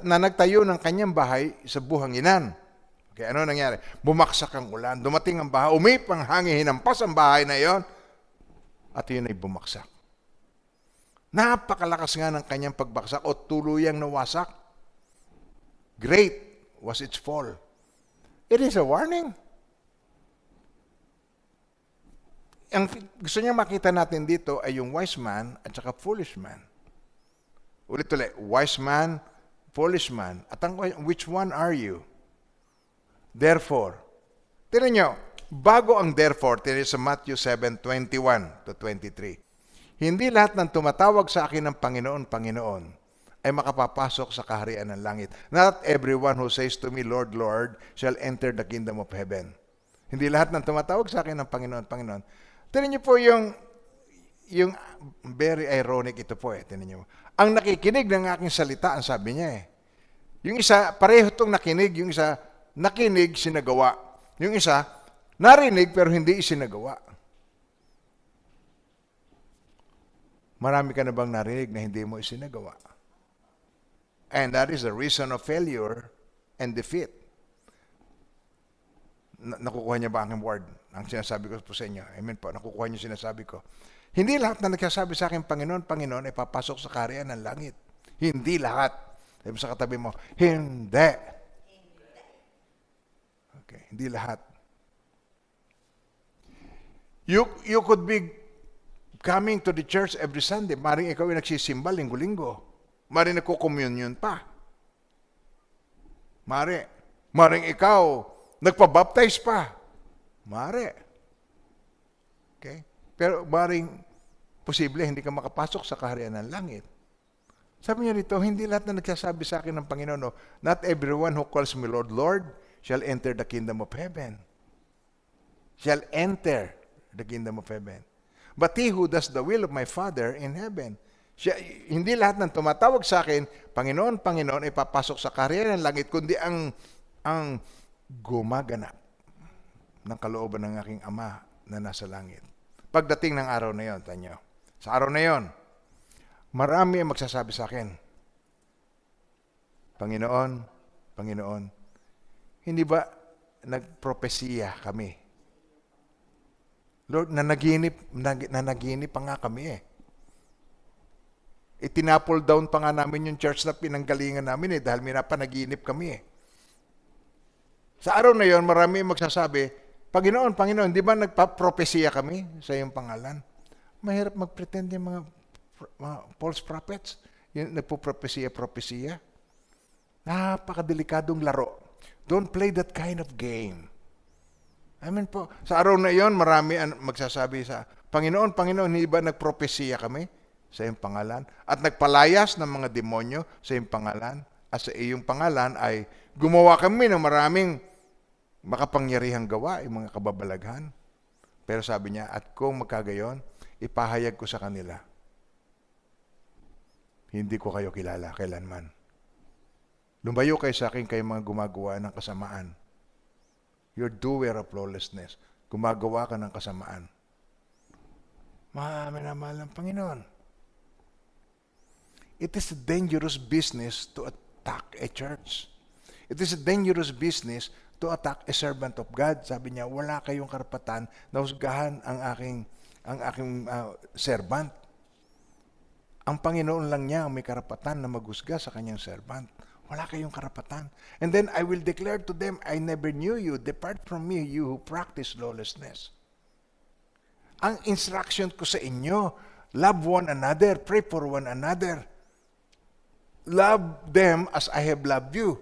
Speaker 1: Na nagtayo ng kanyang bahay sa buhanginan. Okay, ano nangyari? Bumaksak ang ulan, dumating ang baha, umip ang hangin, hinampas ang bahay na iyon, at yun ay bumagsak. Napakalakas nga ng kanyang pagbaksak o tuluyang nawasak. Great was its fall. It is a warning. Ang gusto niya makita natin dito ay yung wise man at saka foolish man. Ulit-ulit, wise man, foolish man. At which one are you? Therefore, tingnan nyo, bago ang therefore, tingnan sa Matthew 7:21 to 23. Hindi lahat ng tumatawag sa akin ng Panginoon, Panginoon, ay makapapasok sa kaharian ng langit. Not everyone who says to me, Lord, Lord, shall enter the kingdom of heaven. Hindi lahat ng tumatawag sa akin ng Panginoon, Panginoon. Tingnan niyo po yung very ironic ito po eh. Tingnan niyo. Ang nakikinig ng aking salita, ang sabi niya eh. Yung isa, pareho itong nakinig. Yung isa, nakinig, sinagawa. Yung isa, narinig pero hindi isinagawa. Marami ka na bang narinig na hindi mo isinagawa? And that is the reason of failure and defeat. Nakukuha niya ba ang word? Ang sinasabi ko po sa inyo. Amen po. Nakukuha niyo sinasabi ko. Hindi lahat na nagsasabi sa akin, Panginoon, Panginoon, ay papasok sa kaharian ng langit. Hindi lahat. Sabi sa katabi mo, hindi. Okay, hindi lahat. You could be coming to the church every Sunday. Maring ikaw ay nagsisimba linggo-linggo. Maring nagko-communion pa. Maring ikaw nagpa-baptize pa. Okay? Pero maring posible hindi ka makapasok sa kaharian ng langit. Sabi niya rito, hindi lahat na nagsasabi sa akin ng Panginoon, no, not everyone who calls me Lord, Lord, shall enter the kingdom of heaven. Shall enter the kingdom of heaven. But he who does the will of my Father in heaven. Hindi lahat ng tumatawag sa akin, Panginoon, Panginoon, ay papasok sa kaharian ng langit, kundi ang gumaganap ng kalooban ng aking Ama na nasa langit. Pagdating ng araw na yon, tanyo. Sa araw na yon, marami ang magsasabi sa akin, Panginoon, Panginoon, hindi ba nagpropesiya kami? Lord, nanaginip pa nga kami eh. Itinapol down pa nga namin yung church na pinanggalingan namin dahil minapanaginip kami eh. Sa araw na yon, marami magsasabi, Panginoon, Panginoon, di ba nagpa-propesiya kami sa iyong pangalan? Mahirap mag-pretend yung mga false prophets, yung nagpo-propesiya. Napakadelikadong laro. Don't play that kind of game. Amen po. Sa araw na yon, marami magsasabi sa, Panginoon, Panginoon, di ba nagpropesiya kami sa iyong pangalan? At nagpalayas ng mga demonyo sa iyong pangalan? At sa iyong pangalan ay gumawa kami ng maraming makapangyarihang gawa, yung mga kababalaghan. Pero sabi niya, at kung magkagayon, ipahayag ko sa kanila, hindi ko kayo kilala kailanman. Lumayo kayo sa akin kayo mga gumagawa ng kasamaan. You're doer of lawlessness. Gumagawa ka ng kasamaan. Minamahal ng Panginoon. It is a dangerous business to attack a church. It is a dangerous business to attack a servant of God. Sabi niya, wala kayong karapatan na husgahan ang aking servant. Ang Panginoon lang niya ang may karapatan na maghusga sa kanyang servant. Wala kayong karapatan. And then I will declare to them, I never knew you. Depart from me, you who practice lawlessness. Ang instruction ko sa inyo, love one another, pray for one another. Love them as I have loved you.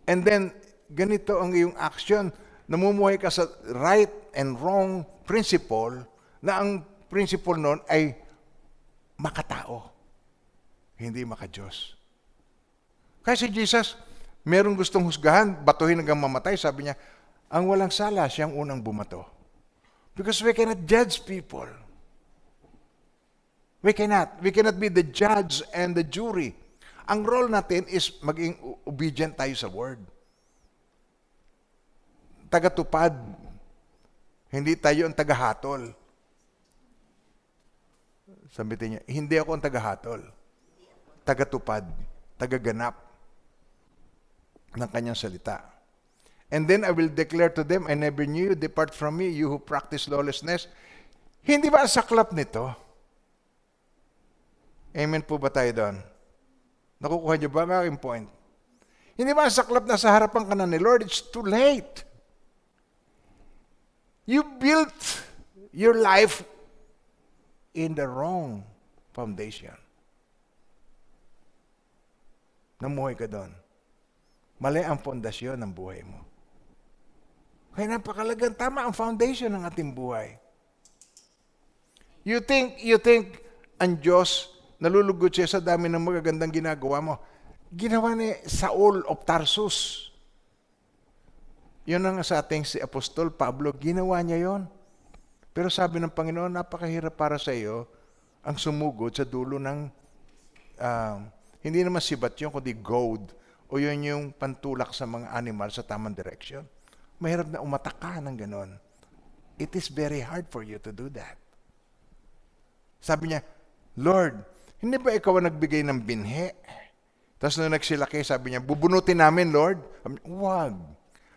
Speaker 1: And then, ganito ang iyong action. Namumuhay ka sa right and wrong principle, na ang principle nun ay makatao, hindi makadiyos. Kaya si Jesus, merong gustong husgahan, batuhin hanggang mamatay, sabi niya, ang walang sala, siyang unang bumato. Because we cannot judge people. We cannot be the judge and the jury. Ang role natin is maging obedient tayo sa word. Tagatupad. Hindi tayo ang tagahatol. Sabihin niya, hindi ako ang tagahatol. Tagatupad. Tagaganap ng kanyang salita. And then I will declare to them, I never knew you, depart from me, you who practice lawlessness. Hindi ba ang saklap nito? Amen po ba tayo doon? Nakukuha niyo ba ang aking point? Hindi ba ang saklap na sa harapan ka na ni Lord? It's too late. You built your life in the wrong foundation. Namuhay ka doon. Mali ang pundasyon ng buhay mo. Kaya napakalagang tama ang foundation ng ating buhay. You think ang Diyos, nalulugod siya sa dami ng magagandang ginagawa mo. Ginawa ni Saul of Tarsus. Yun ang sa ating si Apostol Pablo, ginawa niya yon. Pero sabi ng Panginoon, napakahirap para sa iyo ang sumugod sa dulo ng, hindi naman sibat yun, kundi goad, o yun yung pantulak sa mga animal sa tamang direction. Mahirap na umatak ka ng ganon. It is very hard for you to do that. Sabi niya, Lord, hindi ba ikaw ang nagbigay ng binhi? Tapos nung nagsilaki, sabi niya, bubunutin namin, Lord. Huwag.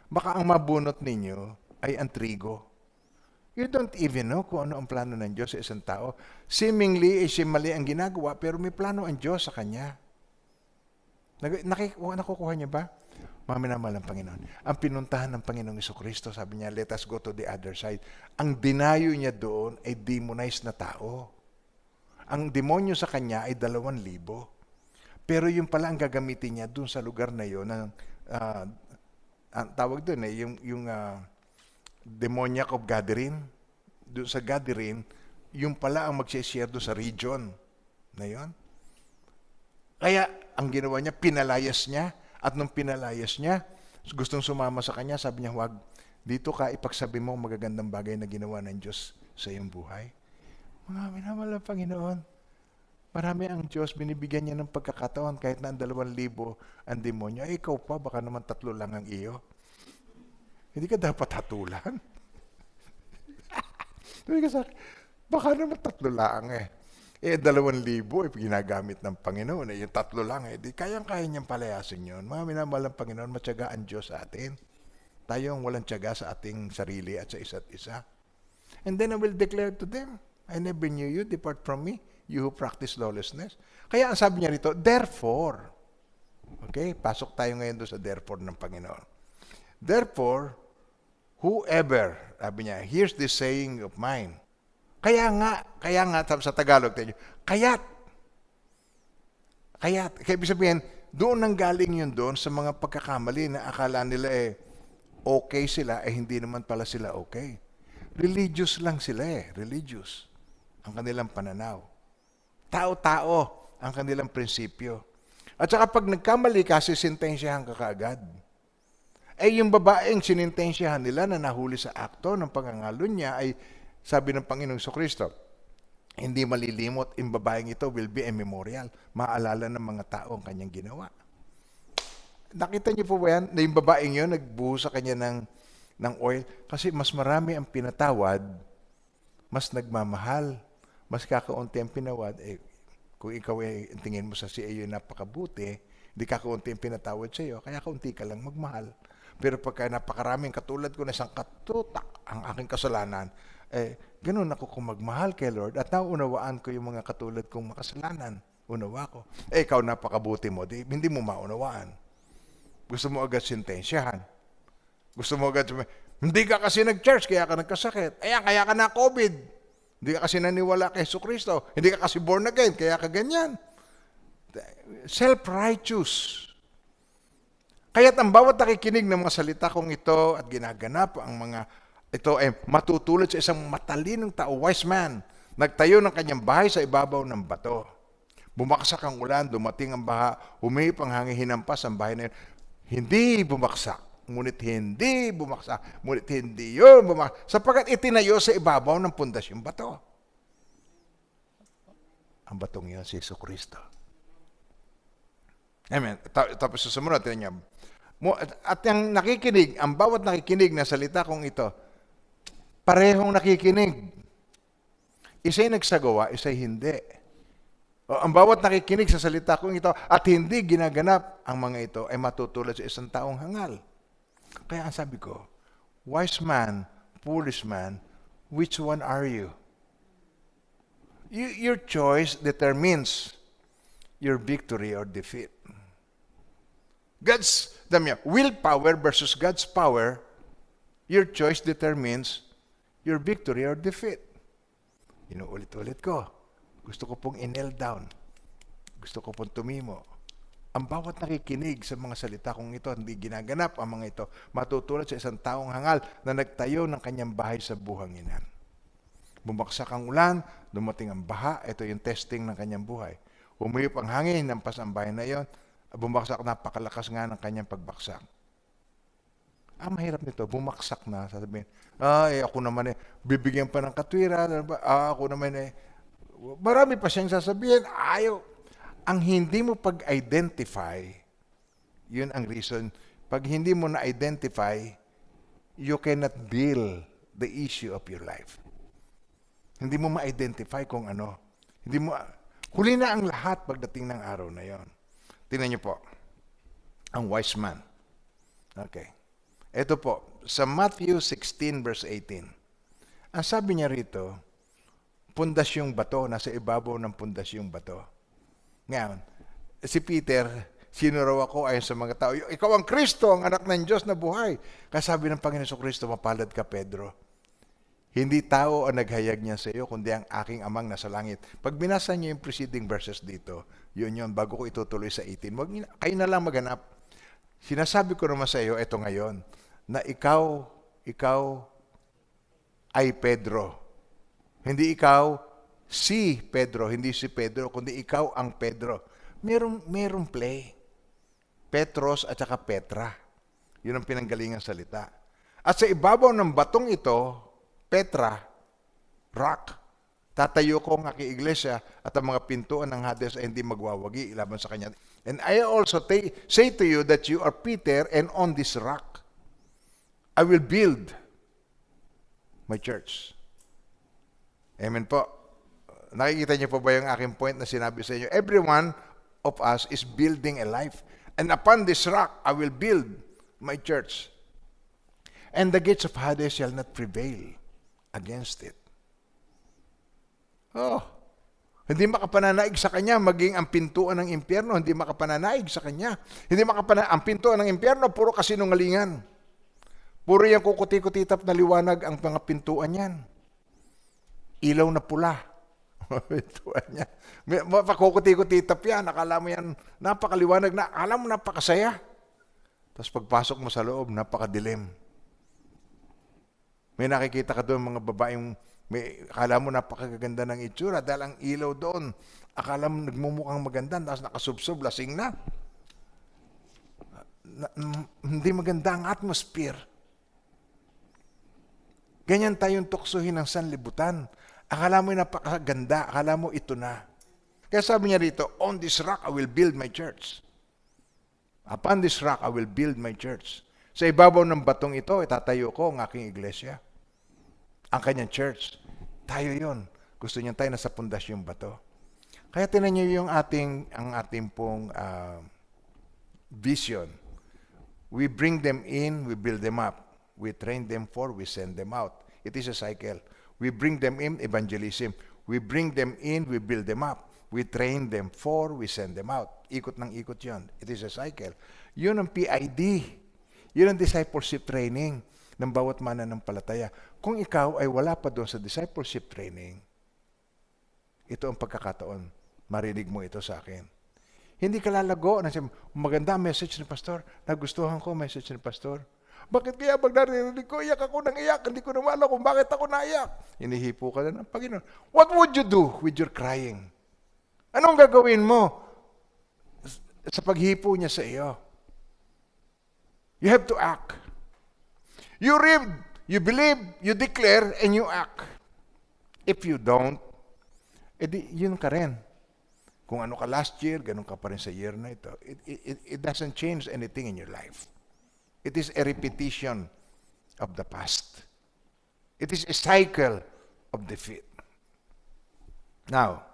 Speaker 1: Baka ang mabunot ninyo ay ang trigo. You don't even know kung ano ang plano ng Diyos sa isang tao. Seemingly, mali ang ginagawa, pero may plano ang Diyos sa kanya. Nakukuha niya ba? Mga minamahal ng Panginoon. Ang pinuntahan ng Panginoong Jesucristo, sabi niya, let us go to the other side. Ang dinayo niya doon ay demonized na tao. Ang demonyo sa kanya ay 2,000. Pero yung pala ang gagamitin niya doon sa lugar na yun, ang tawag doon yung demoniac of Gadarene. Doon sa Gadarene, yung pala ang mag-share doon sa region na yun. Kaya ang ginawa niya, pinalayas niya. At nung pinalayas niya, gustong sumama sa kanya, sabi niya, huwag, dito ka, ipagsabi mo magagandang bagay na ginawa ng Diyos sa iyong buhay. Mga minamahal ng Panginoon, marami ang Diyos, binibigyan niya ng pagkakataon kahit na 2,000 ang demonyo. Ay, ikaw pa, baka naman 3 lang ang iyo. Hindi ka dapat hatulan. Sabi ka sa akin, baka naman 3 lang eh. 2,000 ginagamit ng Panginoon. Yung 3 lang di kayang-kaya niyang palayasin yun. Mga minamahal ng Panginoon, matyaga ang Diyos sa atin. Tayo ang walang tiyaga sa ating sarili at sa isa't isa. And then I will declare to them, I never knew you, depart from me, you who practice lawlessness. Kaya ang sabi niya rito, therefore, okay, pasok tayo ngayon doon sa therefore ng Panginoon. Therefore, whoever, sabi niya, here's this saying of mine. Kaya nga, sa Tagalog tayo, kaya ibig sabihin, doon nang galing yun doon sa mga pagkakamali na akala nila okay sila, hindi naman pala sila okay. Religious lang sila religious. Ang kanilang pananaw. Tao-tao ang kanilang prinsipyo. At saka pag nagkamali ka, sisintensyahan ka kaagad. Yung babaeng sinintensyahan nila na nahuli sa akto ng pangangalo niya ay sabi ng Panginoong Jesucristo, hindi malilimot, yung babaeng ito will be a memorial. Maalala ng mga tao ang kanyang ginawa. Nakita niyo po ba yan? Na yung babaeng yun, nagbuhos sa kanya ng oil. Kasi mas marami ang pinatawad, mas nagmamahal, mas kakaunti ang pinawad. Kung ikaw tingin mo sa siya napakabuti, hindi kakaunti ang pinatawad sa iyo, kaya kaunti ka lang magmahal. Pero pagka napakaraming katulad ko na isang katutak ang aking kasalanan, ganun ako kung magmahal kay Lord at naunawaan ko yung mga katulad kong makasalanan. Unawa ko. Ikaw napakabuti mo, hindi mo maunawaan. Gusto mo agad sintensyahan. Gusto mo agad, hindi ka kasi nag-church, kaya ka nagkasakit. Kaya ka na COVID. Hindi ka kasi naniwala kay Jesucristo. Hindi ka kasi born again, kaya ka ganyan. Self-righteous. Kaya't ang bawat nakikinig ng mga salita kong ito at ginaganap ang mga ito ay matutulad sa isang matalinong tao, wise man, nagtayo ng kanyang bahay sa ibabaw ng bato. Bumaksak ang ulan, dumating ang baha, humihip ang hangin, hinampas ang bahay na yun. Hindi bumaksak, ngunit hindi bumaksak, ngunit hindi yun bumaksak, sapagkat itinayo sa ibabaw ng pundasyong bato. Ang batong yun si Jesucristo. Amen. Tapos susunod natin niya. At yung nakikinig, ang bawat nakikinig na salita kong ito, parehong nakikinig. Isa'y nagsagawa, isa'y hindi. O, ang bawat nakikinig sa salita kong ito at hindi ginaganap ang mga ito ay matutulad sa isang taong hangal. Kaya ang sabi ko, wise man, foolish man, which one are you? Your choice determines your victory or defeat. God's willpower versus God's power, your choice determines your victory or defeat. Inuulit-ulit ko. Gusto ko pong i-nail down. Gusto ko pong tumimo. Ang bawat nakikinig sa mga salita kong ito, hindi ginaganap ang mga ito, matutulad sa isang taong hangal na nagtayo ng kanyang bahay sa buhanginan. Bumaksak ang ulan, dumating ang baha, ito yung testing ng kanyang buhay. Humihip ang hangin, nampas ang bahay na iyon, bumaksak, napakalakas nga ng kanyang pagbaksak. Ang mahirap nito, bumaksak na, sasabihin, ako naman bibigyan pa ng katwiran, ako naman marami pa siyang sasabihin, ayaw. Ang hindi mo pag-identify, yun ang reason, pag hindi mo na-identify, you cannot deal the issue of your life. Hindi mo ma-identify kung ano. Huli na ang lahat pagdating ng araw na yon. Tingnan niyo po, ang wise man. Okay. Ito po, sa Matthew 16 verse 18, ang sabi niya rito, pundasyong bato, nasa ibabaw ng pundasyong bato. Ngayon, si Peter, sino raw ako ayon sa mga tao? Ikaw ang Kristo, ang anak ng Diyos na buhay. Kasabi ng Panginoon Kristo, mapalad ka, Pedro. Hindi tao ang naghayag niya sa iyo, kundi ang aking amang nasa langit. Pag binasa niyo yung preceding verses dito, yun, bago ko itutuloy sa 18, kayo na lang maghanap. Sinasabi ko naman sa iyo, ito ngayon, na ikaw ay Pedro. Hindi ikaw si Pedro, hindi si Pedro, kundi ikaw ang Pedro. Merong play. Petros at saka Petra. Yun ang pinanggalingang salita. At sa ibabaw ng batong ito, Petra, rock, tatayo ko ang aking iglesia at ang mga pintuan ng Hades ay hindi magwawagi laban sa kanya. And I also say to you that you are Peter, and on this rock I will build my church. Amen po. Nakikita niyo po ba yung aking point na sinabi sa inyo? Every one of us is building a life. And upon this rock, I will build my church. And the gates of Hades shall not prevail against it. Hindi makapananaig sa kanya, maging ang pintuan ng impyerno, hindi makapananaig sa kanya. Ang pintuan ng impyerno, puro kasinungalingan. Puro yung kukuti-kutitap na liwanag ang mga pintuan yan. Ilaw na pula. Pintuan niya. Pakukuti-kutitap yan. Akala mo yan, napakaliwanag na. Akala mo napakasaya. Tapos pagpasok mo sa loob, napakadilim. May nakikita ka doon mga babaeng, akala mo napakaganda ng itsura dahil ang ilaw doon, akala mo nagmumukhang maganda, tapos nakasubsob, lasing na. Hindi maganda ang atmosphere. Ganyan tayong tuksuhin ng sanlibutan. Akala mo napakaganda, akala mo ito na. Kaya sabi niya rito, on this rock I will build my church. Upon this rock I will build my church. Sa ibabaw ng batong ito, itatayo ko ang aking iglesia. Ang kanyang church. Tayo yon. Gusto niya tayo nasa pundasyong bato. Kaya tinan niyo yung ang ating pong vision. We bring them in, we build them up. We train them for, we send them out. It is a cycle. We bring them in, evangelism. We bring them in, we build them up. We train them for, we send them out. Ikot ng ikot yun. It is a cycle. Yun ang PID. Yun ang discipleship training ng bawat mananampalataya. Kung ikaw ay wala pa doon sa discipleship training, ito ang pagkakataon. Marinig mo ito sa akin. Hindi ka lalago na sabi, maganda message ni pastor. Nagustuhan ko message ni pastor. Bakit kaya pag narinig ko, iyak ako ng iyak. Hindi ko naman alam kung bakit ako naiyak. Hinihipo ka na ng Panginoon. What would you do with your crying? Anong gagawin mo sa paghipo niya sa iyo? You have to act. You read, you believe, you declare, and you act. If you don't, edi yun ka rin. Kung ano ka last year, ganun ka pa rin sa year na ito. It doesn't change anything in your life. It is a repetition of the past. It is a cycle of defeat. Now,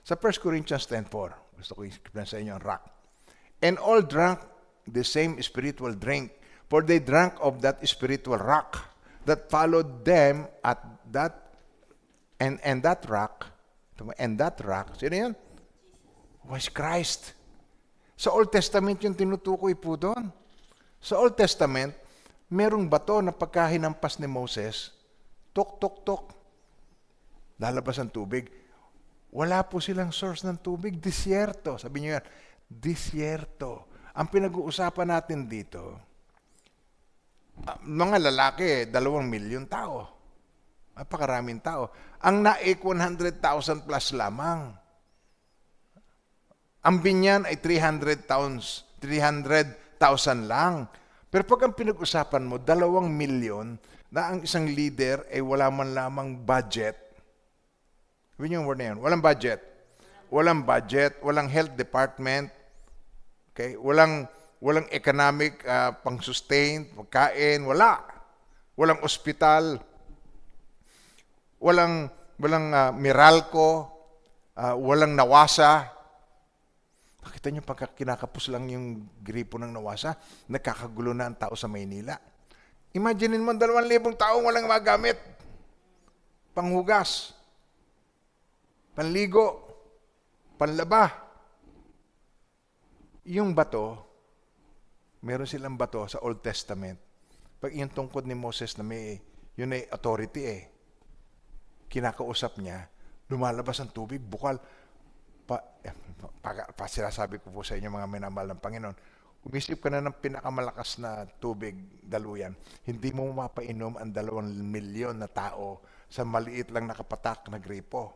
Speaker 1: sa 1 Corinthians 10:4, gusto ko i-explain sa inyo ang rock. And all drank the same spiritual drink, for they drank of that spiritual rock that followed them at that, and that rock, sino yun? Was Christ. Sa Old Testament yung tinutukoy po doon. Sa Old Testament, merong bato na pagkahinampas ni Moses, tok, tok, tok, lalabas ang tubig. Wala po silang source ng tubig, disyerto. Sabi niyo yan, disyerto. Ang pinag-uusapan natin dito, mga lalaki, 2 milyon tao. Napakaraming tao. Ang naik 100,000 plus lamang. Ang binyan ay 300,000 lang. Pero pag ang pinag-usapan mo, 2 milyon na ang isang leader ay wala man lamang budget. Sabi niyo yung word na yun. Walang budget. Walang budget. Walang health department. Okay? Walang economic pang-sustain, pagkain. Wala. Walang ospital. Walang Meralco. Walang Nawasa. Nakita niyo pagka kinakapos lang yung gripo ng Nawasa, nagkakagulo na ang tao sa Maynila. Imaginin mo, 2,000 taong walang magamit. Panghugas, panligo, panlaba. Yung bato, meron silang bato sa Old Testament. Pag yung tungkod ni Moses na yun ay authority kinakausap niya, lumalabas ang tubig, bukal. Sinasabi ko po sa inyo mga minamahal ng Panginoon, umisip ka na ng pinakamalakas na tubig, daluyan. Hindi mo mapainom ang 2 milyon na tao sa maliit lang nakapatak na gripo.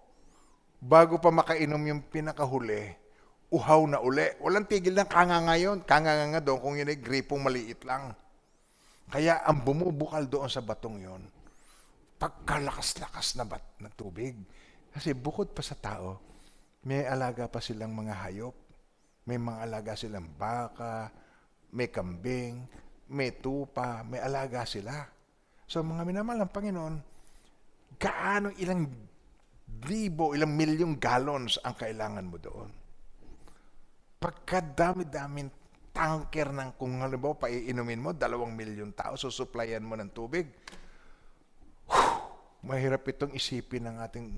Speaker 1: Bago pa makainom yung pinakahuli, uhaw na uli. Walang tigil ng kanganga yun. Kanganga doon kung yun ay gripong maliit lang. Kaya ang bumubukal doon sa batong yon, pagkalakas-lakas na tubig. Kasi bukod pa sa tao, may alaga pa silang mga hayop. May mga alaga silang baka, may kambing, may tupa, may alaga sila. So mga minamahal ng Panginoon, ilang ilang milyong gallons ang kailangan mo doon. Pagkadami-daming tanker ng kung halimbawa paiinumin mo, 2 milyon tao, susuplayan mo ng tubig. Mahirap itong isipin ng ating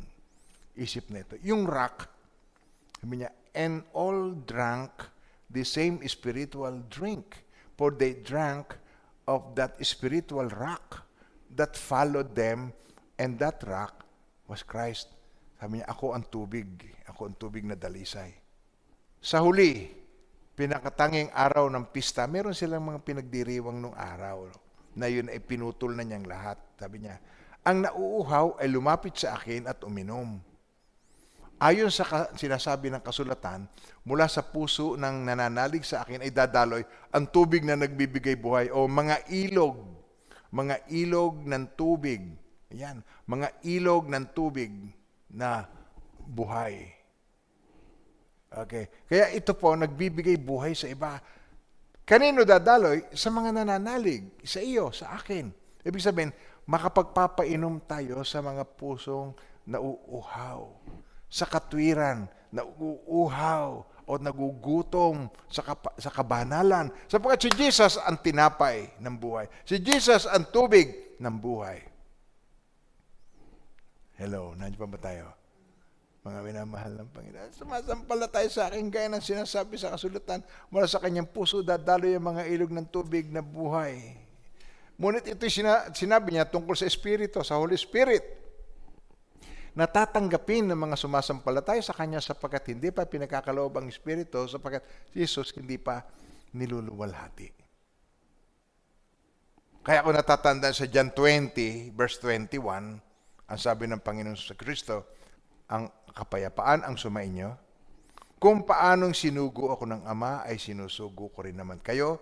Speaker 1: isip nito. Yung rock, sabi niya, and all drank the same spiritual drink, for they drank of that spiritual rock that followed them, and that rock was Christ. Sabi niya, ako ang tubig na dalisay. Sa huli, pinakatanging araw ng pista, meron silang mga pinagdiriwang nung araw na yun ay pinutol na niyang lahat. Sabi niya, ang nauuhaw ay lumapit sa akin at uminom. Ayon sa sinasabi ng kasulatan, mula sa puso ng nananalig sa akin ay dadaloy ang tubig na nagbibigay buhay o mga ilog ng tubig. Ayan, mga ilog ng tubig na buhay. Okay. Kaya ito po, nagbibigay buhay sa iba. Kanino dadaloy? Sa mga nananalig. Sa iyo, sa akin. Ibig sabihin, makapagpapainom tayo sa mga pusong nauuhaw. Sa katwiran, nauuhaw o nagugutom sa kabanalan. Sapagkat si Jesus ang tinapay ng buhay. Si Jesus ang tubig ng buhay. Hello, nandiyan pa ba tayo? Mga minamahal ng Panginoon. Sumasampalataya sa akin gaya ng sinasabi sa kasulatan, mula sa kanyang puso dadaloy ang mga ilog ng tubig na buhay. Ngunit ito sinabi niya tungkol sa Espiritu, sa Holy Spirit. Natatanggapin ng mga sumasampalataya sa Kanya sapagkat hindi pa pinagkakaloob ang Espiritu, sapagkat Jesus hindi pa niluluwalhati. Kaya kung natatandaan sa John 20, verse 21, ang sabi ng Panginoon sa Kristo, ang kapayapaan ang sumainyo. Kung paanong sinugo ako ng Ama, ay sinusugo ko rin naman kayo.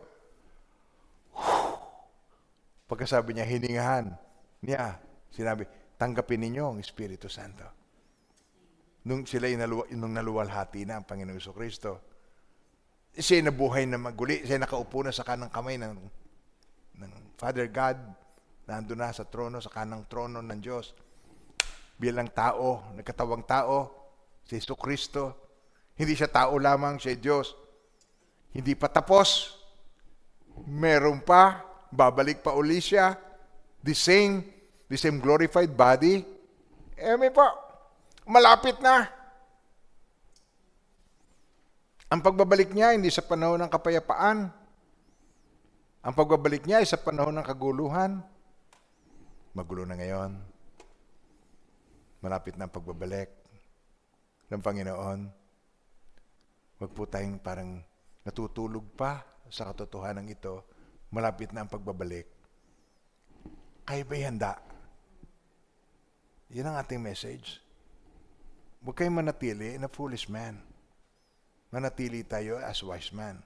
Speaker 1: Pagkasabi niya, hiningahan niya, sinabi, tanggapin ninyo ang Espiritu Santo. Nung naluwalhati na ang Panginoong Jesucristo, siya nabuhay na maguli, siya nakaupo na sa kanang kamay ng Father God, nandun na sa trono, sa kanang trono ng Diyos. Bilang tao, nagkatawang tao, si Jesucristo, hindi siya tao lamang, siya Diyos. Hindi pa tapos, meron pa, babalik pa uli siya, the same glorified body, may po, malapit na. Ang pagbabalik niya, hindi sa panahon ng kapayapaan. Ang pagbabalik niya ay sa panahon ng kaguluhan. Magulo na ngayon. Malapit na ang pagbabalik ng Panginoon. Huwag po tayong parang natutulog pa sa katotohanan ito. Malapit na ang pagbabalik. Kayo ba'y handa? Yan ang ating message. Huwag kayong manatili na foolish man. Manatili tayo as wise man.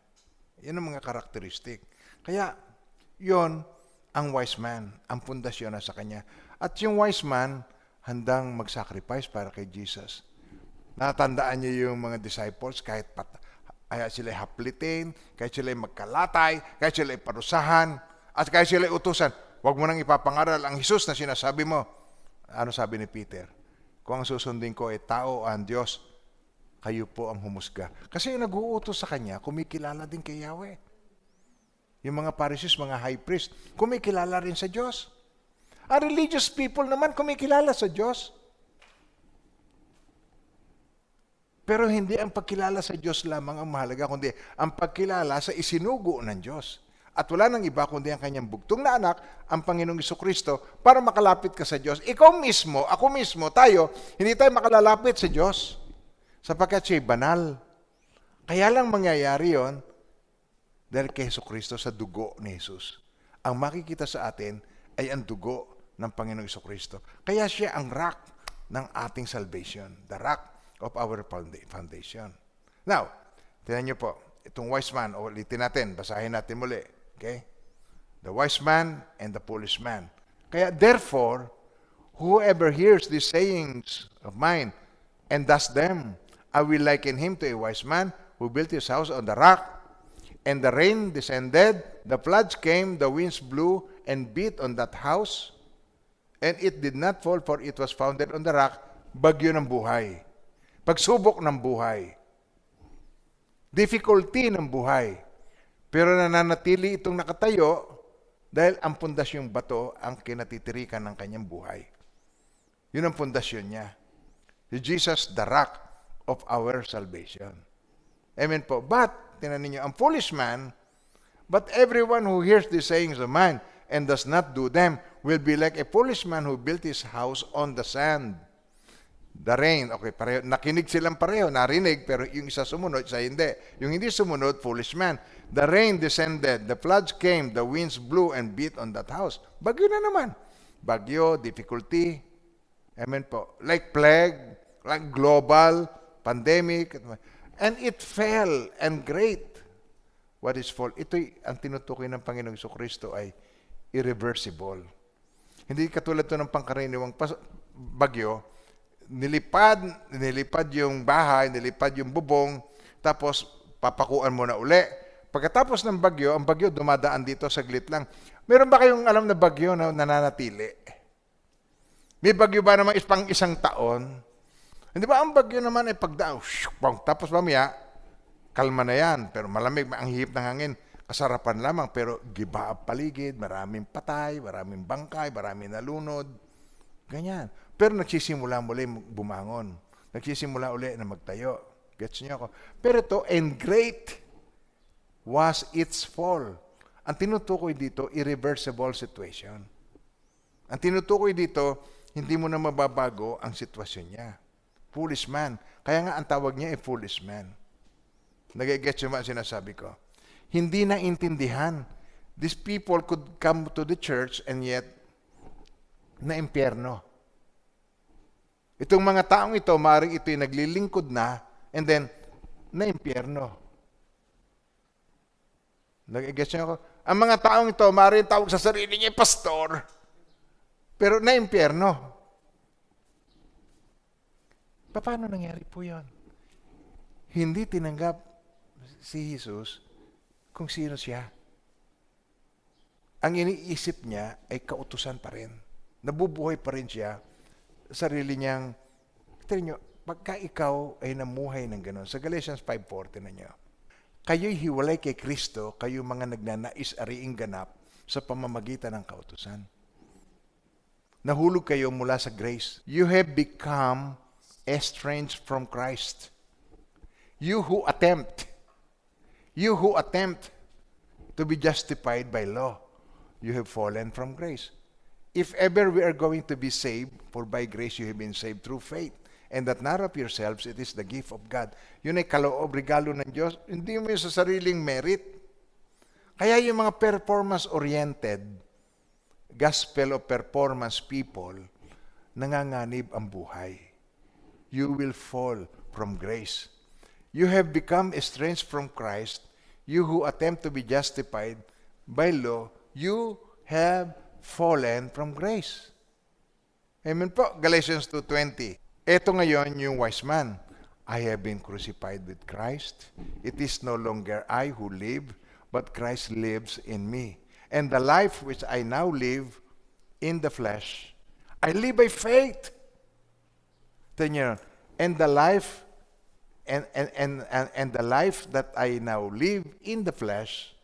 Speaker 1: Yan ang mga karakteristik. Kaya, yon ang wise man, ang pundasyon na sa kanya. At yung wise man, handang mag-sacrifice para kay Jesus. Natandaan niyo yung mga disciples, kahit sila'y haplitin, kahit sila'y magkalatay, kahit sila'y parusahan, at kahit sila'y utusan, huwag mo nang ipapangaral ang Jesus na sinasabi mo. Ano sabi ni Peter? Kung ang susundin ko ay tao o ang Diyos, kayo po ang humusga. Kasi yung nag-uutos sa kanya, kumikilala din kay Yahweh. Yung mga Pharisees, mga high priest, kumikilala rin sa Diyos. Ang religious people naman, kumikilala sa Diyos. Pero hindi ang pagkilala sa Diyos lamang ang mahalaga, kundi ang pagkilala sa isinugo ng Diyos. At wala nang iba kundi ang kanyang bugtong na anak, ang Panginoong Jesucristo, para makalapit ka sa Diyos. Ikaw mismo, ako mismo, tayo, hindi tayo makalalapit sa Diyos sapagkat siya'y banal. Kaya lang mangyayari yon dahil kay Jesucristo sa dugo ni Jesus. Ang makikita sa atin ay ang dugo ng Panginoong Jesucristo. Kaya siya ang rock ng ating salvation, the rock of our foundation. Now, tingnan niyo po, itong wise man, ulitin natin, basahin natin muli. Okay? The wise man and the foolish man. Kaya therefore, whoever hears these sayings of mine and does them, I will liken him to a wise man who built his house on the rock, and the rain descended, the floods came, the winds blew and beat on that house, and it did not fall, for it was founded on the rock. Bagyo ng buhay. Pagsubok ng buhay. Difficulty ng buhay. Pero nananatili itong nakatayo dahil ang pundasyong bato ang kinatitirikan ng kanyang buhay. Yun ang pundasyon niya. Si Jesus, the rock of our salvation. Amen po. But, tinan ninyo, ang foolish man, but everyone who hears these sayings of mine and does not do them will be like a foolish man who built his house on the sand. The rain, okay, pareho, nakinig silang pareho, narinig, pero yung isa sumunod, isa hindi. Yung hindi sumunod, foolish man. The rain descended, the floods came, the winds blew and beat on that house. Bagyo na naman. Bagyo, difficulty. Amen po. Like plague, like global, pandemic. And it fell, and great. What is fall? Ito'y ang tinutukoy ng Panginoong Jesucristo ay irreversible. Hindi katulad to ng pangkaraniwang bagyo, nilipad yung bahay, nilipad yung bubong, tapos papakuan mo na uli. Pagkatapos ng bagyo, ang bagyo dumadaan dito saglit lang. Meron ba kayong alam na bagyo na nananatili? May bagyo ba naman pang isang taon? Hindi ba ang bagyo naman ay pagdaan, tapos mamaya, kalma na yan, pero malamig, ang hihip ng hangin, kasarapan lamang, pero giba ang paligid, maraming patay, maraming bangkay, maraming nalunod, ganyan. Pero nagsisimula muli bumangon. Nagsisimula uli na magtayo. Gets niyo ako? Pero ito, and great was its fall. Ang tinutukoy dito, irreversible situation. Ang tinutukoy dito, hindi mo na mababago ang sitwasyon niya. Foolish man. Kaya nga ang tawag niya ay foolish man. Nagigets yung mga sinasabi ko. Hindi na intindihan. These people could come to the church and yet na impyerno. Itong mga taong ito, maaaring ito'y naglilingkod na and then na impyerno. Nagigets niyo ako? Ang mga taong ito, maaaring tawag sa sarili niya, pastor, pero na impyerno. Paano nangyari po yun? Hindi tinanggap si Jesus kung sino siya. Ang iniisip niya ay kautusan pa rin. Nabubuhay pa rin siya. Sarili niyang, tignan niyo, pagka ikaw ay namuhay ng gano'n, sa Galatians 5:40 na niyo, kayo'y hiwalay kay Kristo, kayo mga nagnanais ariing ganap sa pamamagitan ng kautusan. Nahulog kayo mula sa grace. You have become estranged from Christ. You who attempt to be justified by law, you have fallen from grace. If ever we are going to be saved, for by grace you have been saved through faith, and that not of yourselves, it is the gift of God. Yun ay kaloob, regalo ng Diyos. Hindi mo yun sa sariling merit. Kaya yung mga performance-oriented, gospel of performance people, nanganganib ang buhay. You will fall from grace. You have become estranged from Christ. You who attempt to be justified by law, you have fallen from grace. Amen po. Galatians 2:20. Ito ngayon yung wise man. I have been crucified with Christ. It is no longer I who live, but Christ lives in me. And the life which I now live in the flesh, I live by faith. And the life and the life that I now live in the flesh.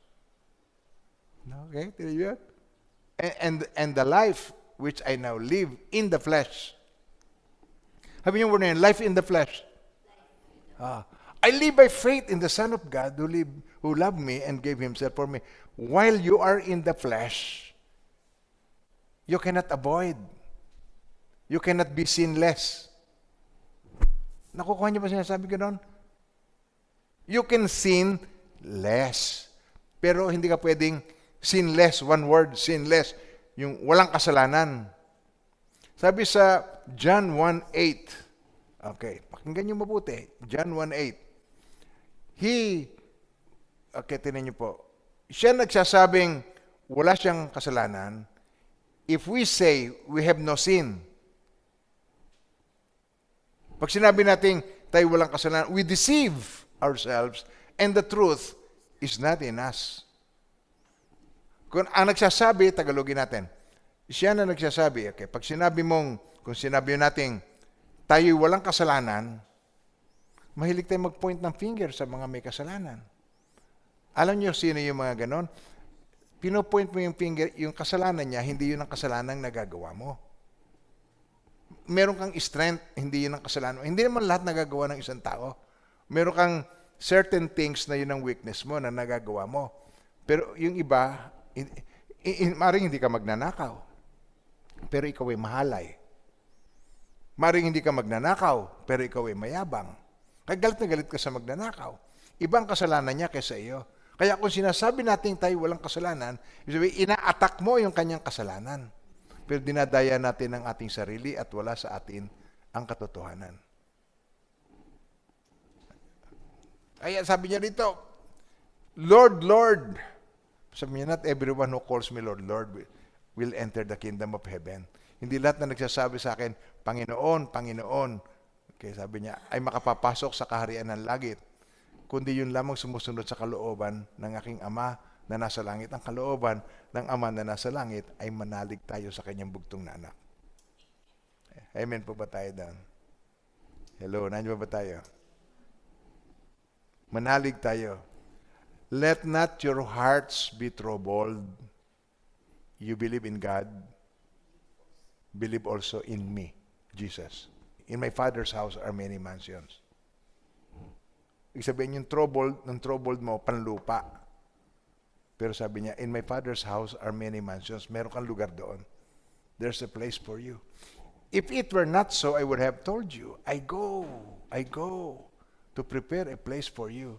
Speaker 1: Okay, and the life which I now live in the flesh. Sabi niyo word na yun, life in the flesh. I live by faith in the Son of God who loved me and gave himself for me. While you are in the flesh, you cannot avoid. You cannot be sinless. Nakukuha niyo ba sinasabi ko doon? You can sin less. Pero hindi ka pwedeng sinless. One word, sinless. Yung walang kasalanan. Sabi sa John 1:8. Okay, pakinggan niyo mabuti. John 1:8. Okay, tinan niyo po. Siya nagsasabing wala siyang kasalanan. If we say we have no sin, pag sinabi natin tayo walang kasalanan, we deceive ourselves and the truth is not in us. Kung ang nagsasabi, Tagalogin natin, siya na nagsasabi, okay, pag kung sinabi natin tayo walang kasalanan, mahilig tayo mag-point ng finger sa mga may kasalanan. Alam niyo sino yung mga ganon? Pinopoint mo yung finger, yung kasalanan niya, hindi yun ang kasalanan na nagagawa mo. Meron kang strength, hindi yun ang kasalanan. Hindi naman lahat nagagawa ng isang tao. Meron kang certain things na yun ang weakness mo na nagagawa mo. Pero yung iba, maring hindi ka magnanakaw. Pero ikaw ay mahalay. Maring hindi ka magnanakaw, pero ikaw ay mayabang. Kaya galit na galit ka sa magnanakaw. Ibang kasalanan niya kaysa iyo. Kaya kung sinasabi natin tayo walang kasalanan, ina-attack mo yung kanyang kasalanan. Pero dinadaya natin ang ating sarili at wala sa atin ang katotohanan. Kaya sabi niya dito, Lord, Lord. Sabi niya, not everyone who calls me Lord, Lord will enter the kingdom of heaven. Hindi lahat na nagsasabi sa akin, Panginoon, Panginoon. Okay, sabi niya, ay makapapasok sa kaharian ng langit. Kundi yun lamang sumusunod sa kalooban ng aking Ama na nasa langit. Ang kalooban ng Ama na nasa langit ay manalig tayo sa kanyang bugtong na anak. Amen po ba tayo doon? Hello, nandiyo ba tayo? Manalig tayo. Let not your hearts be troubled. You believe in God, believe also in me, Jesus. In my Father's house are many mansions. Ibig sabihin yung troubled mo, panlupa. Pero sabi niya, in my Father's house are many mansions. Meron kang lugar doon. There's a place for you. If it were not so, I would have told you, I go to prepare a place for you.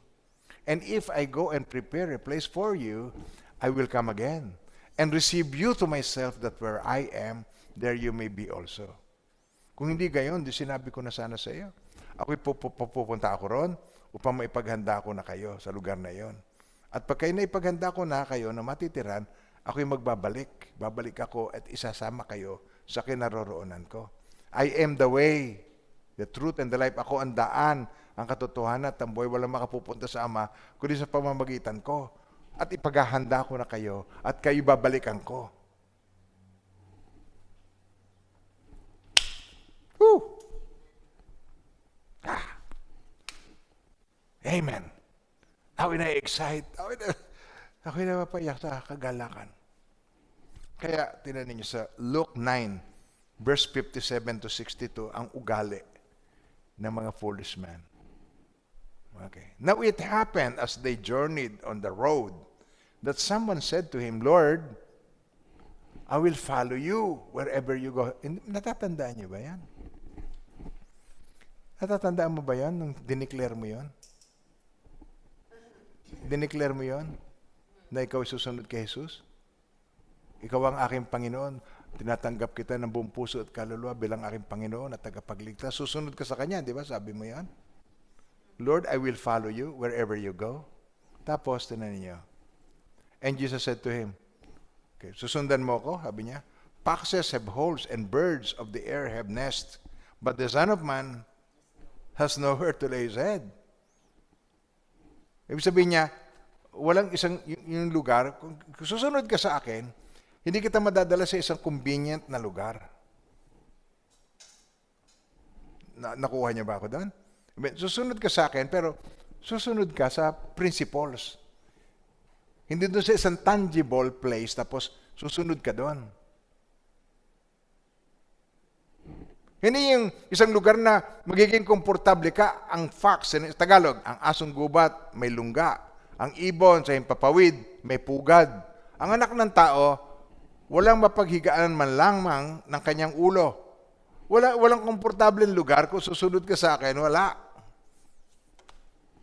Speaker 1: And if I go and prepare a place for you, I will come again and receive you to myself, that where I am, there you may be also. Kung hindi gayon, di sinabi ko na sana sa iyo. Ako'y pupunta ako ron upang maipaghanda ko na kayo sa lugar na yon. At pag kayo naipaghanda ko na kayo na matitiran, ako'y magbabalik. Babalik ako at isasama kayo sa kinaroroonan ko. I am the way, the truth, and the life. Ako ang daan, ang katotohanan at ang buhay. Walang makapupunta sa Ama, kundi sa pamamagitan ko. At ipaghahanda ko na kayo at kayo babalikan ko. Woo! Amen. Ako'y na-excite. Ako'y na mapayak sa kagalakan. Kaya, tinan ninyo sa Luke 9, verse 57 to 62, ang ugali ng mga foolish man. Okay. Now it happened as they journeyed on the road that someone said to him, Lord, I will follow you wherever you go. Natatandaan niyo ba yan? Natatandaan mo ba yan nung dineclare mo yan? Dineclare mo yon na ikaw susunod kay Jesus? Ikaw ang aking Panginoon. Tinatanggap kita ng buong puso at kaluluwa bilang aking Panginoon at tagapagligtas. Susunod ka sa Kanya, di ba? Sabi mo yan. Lord, I will follow you wherever you go. Tapos, tinan niyo. And Jesus said to him, okay, susundan mo ko, sabi niya, foxes have holes and birds of the air have nests, but the Son of Man has nowhere to lay his head. Ibig sabihin niya, walang isang yung lugar, kung susunod ka sa akin, hindi kita madadala sa isang convenient na lugar. Nakuha niya ba ako doon? Susunod ka sa akin, pero susunod ka sa principles. Hindi doon sa isang tangible place, tapos susunod ka doon. Hindi yung isang lugar na magiging komportable ka, ang fox, sa Tagalog, ang asong gubat, may lungga. Ang ibon, sa himpapawid, may pugad. Ang anak ng tao, walang mapaghigaan man lamang ng kanyang ulo. Walang komportableng lugar. Kung susunod ka sa akin, wala.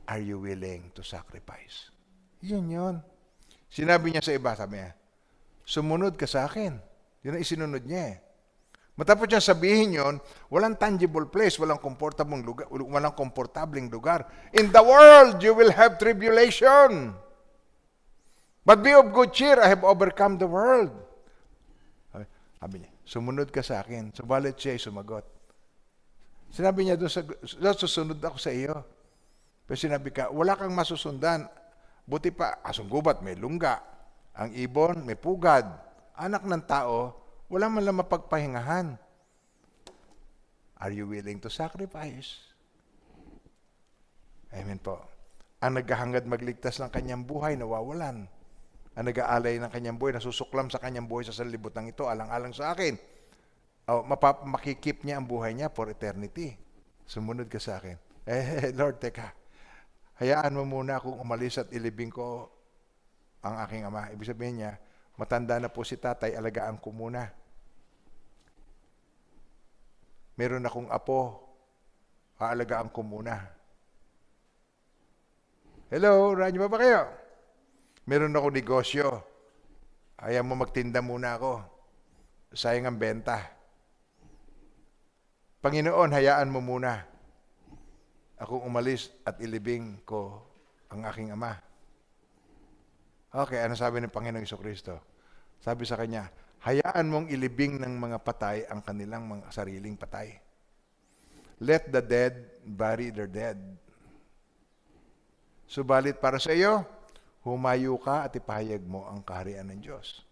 Speaker 1: Are you willing to sacrifice? Yun. Sinabi niya sa iba, sabi niya, sumunod ka sa akin. Yun ang isinunod niya eh. Matapos niya sabihin yun, walang tangible place, walang komportableng lugar. In the world, you will have tribulation. But be of good cheer, I have overcome the world. Sabi niya, sumunod ka sa akin. Subalit siya ay sumagot. Sinabi niya doon, susunod ako sa iyo. Pero sinabi ka, wala kang masusundan. Buti pa, asong gubat, may lungga. Ang ibon, may pugad. Anak ng tao, wala man lang mapagpahingahan. Are you willing to sacrifice? Amen po. Ang naghahangad magligtas ng kanyang buhay, nawawalan. Ang nag-aalay ng kanyang buhay, nasusuklam sa kanyang buhay sa sanlibutan ito, alang-alang sa akin. Makikip niya ang buhay niya for eternity. Sumunod ka sa akin. Lord, teka. Hayaan mo muna akong umalis at ilibing ko ang aking ama. Ibig sabihin niya, matanda na po si tatay, alagaan ko muna. Meron akong apo, aalagaan ko muna. Hello, radyo ba kayo? Meron akong negosyo. Ayaw mo magtinda muna ako. Sayang ang benta. Panginoon, hayaan mo muna akong umalis at ilibing ko ang aking ama. Okay, ano sabi ng Panginoong Jesucristo? Sabi sa kanya, hayaan mong ilibing ng mga patay ang kanilang mga sariling patay. Let the dead bury their dead. Subalit para sa iyo, humayo ka at ipahayag mo ang kaharian ng Diyos.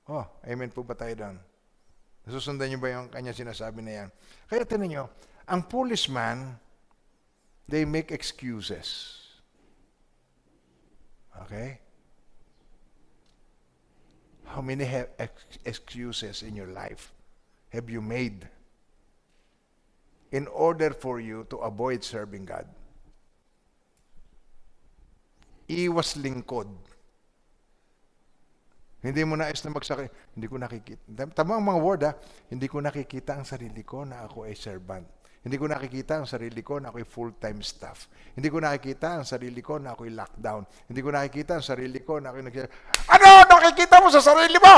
Speaker 1: Oh, amen po ba tayo doon? Nasusundan niyo ba yung kanya sinasabi na yan? Kaya tinan niyo, ang foolish man, They make excuses. Okay? How many excuses in your life have you made in order for you to avoid serving God? Iwas lingkod. Hindi mo nais na magsakay. Hindi ko nakikita. Tama ang mga word, ha? Hindi ko nakikita ang sarili ko na ako ay servant. Hindi ko nakikita ang sarili ko na ako'y full-time staff. Hindi ko nakikita ang sarili ko na ako'y lockdown. Hindi ko nakikita ang sarili ko na ako'y Ano nakikita mo sa sarili mo?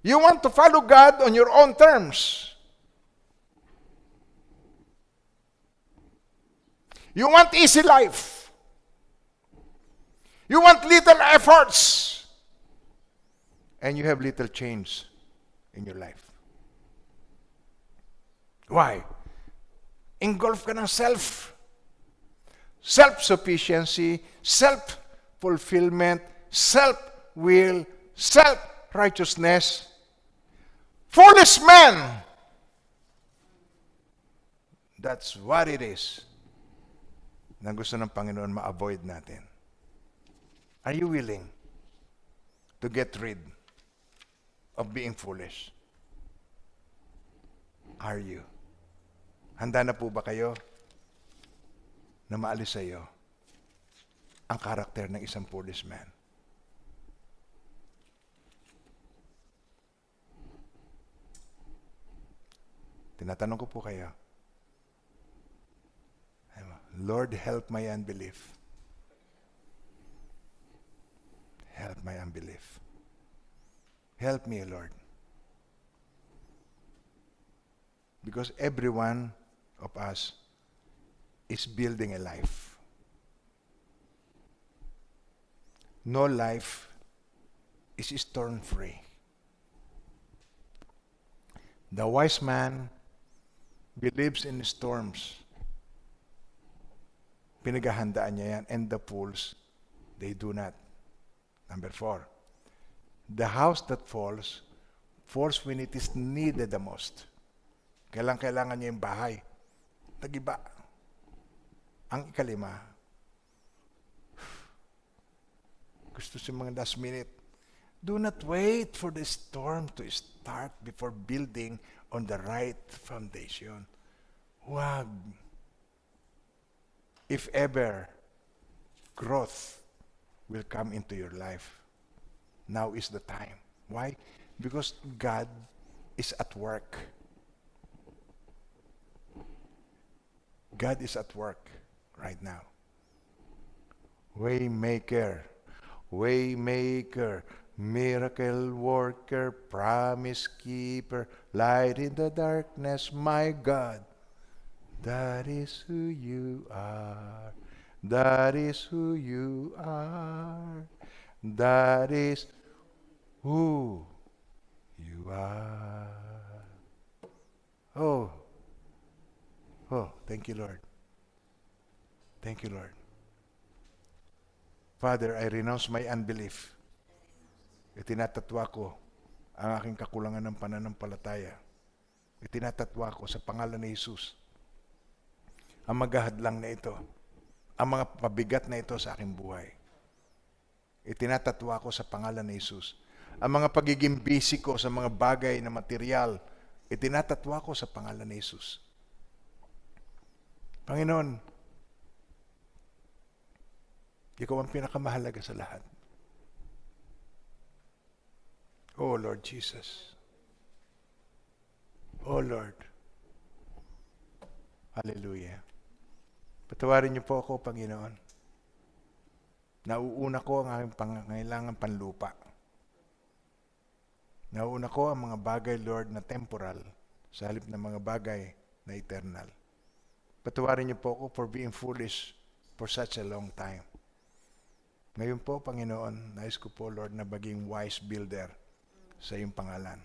Speaker 1: You want to follow God on your own terms. You want easy life. You want little efforts. And you have little change in your life. Why? Engulf ka ng self. Self-sufficiency, self-fulfillment, self-will, self-righteousness. Foolish men. That's what it is na gusto ng Panginoon ma-avoid natin. Are you willing to get rid of being foolish? Are you? Handa na po ba kayo na maalis sa iyo ang karakter ng isang foolish man? Tinatanong ko po kayo, Lord, help my unbelief. Help my unbelief. Help me, Lord. Because every one of us is building a life. No life is storm-free. The wise man believes in storms. Pinaghahandaan niya yan. And the fools, they do not. Number 4. The house that falls when it is needed the most. Kailangan niya yung bahay. Nag-iba. Ang ikalima, gusto sa mga last minute, do not wait for the storm to start before building on the right foundation. Wag. If ever growth will come into your life, now is the time. Why? Because God is at work. God is at work right now. Waymaker, miracle worker, promise keeper, light in the darkness, my God. That is who you are. That is who you are. That is who you are. Oh, thank you, Lord. Thank you, Lord. Father, I renounce my unbelief. Itinatatwa ko ang aking kakulangan ng pananampalataya. Itinatatwa ko sa pangalan ni Jesus ang maghahadlang na ito, ang mga pabigat na ito sa aking buhay. Itinatatwa ko sa pangalan ni Jesus ang mga pagiging busy ko sa mga bagay na material. Itinatatwa ko sa pangalan ni Jesus. Panginoon, ikaw ang pinakamahalaga sa lahat. Oh Lord Jesus. Oh Lord. Hallelujah. Patawarin niyo po ako, Panginoon. Nauuna ko ang aking pangangailangan panlupa. Nauuna ko ang mga bagay, Lord, na temporal sa halip ng mga bagay na eternal. Patawarin niyo po ako for being foolish for such a long time. Ngayon po, Panginoon, nais ko po, Lord, na maging wise builder sa iyong pangalan.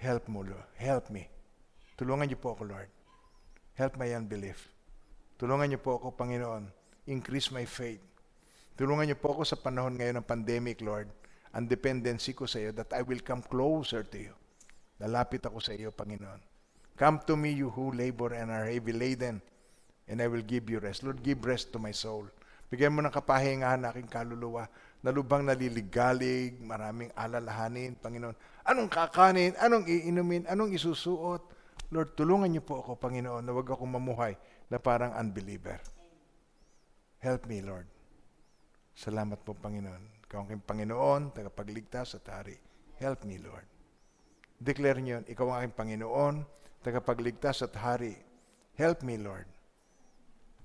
Speaker 1: Help mo, Lord. Help me. Tulungan niyo po ako, Lord. Help my unbelief. Tulungan niyo po ako, Panginoon. Increase my faith. Tulungan niyo po ako sa panahon ngayon ng pandemic, Lord. Ang dependency ko sa iyo that I will come closer to you. Lalapit ako sa iyo, Panginoon. Come to me, you who labor and are heavy laden, and I will give you rest. Lord, give rest to my soul. Bigyan mo ng kapahingahan na aking kaluluwa, na lubhang naliligalig, maraming alalahanin, Panginoon. Anong kakanin, anong iinumin, anong isusuot? Lord, tulungan niyo po ako, Panginoon, na huwag akong mamuhay na parang unbeliever. Help me, Lord. Salamat po, Panginoon. Ikaw ang aking Panginoon, tagapagligtas at hari. Help me, Lord. Declare niyo, ikaw ang aking Panginoon, tagapagligtas at hari. Help me, Lord.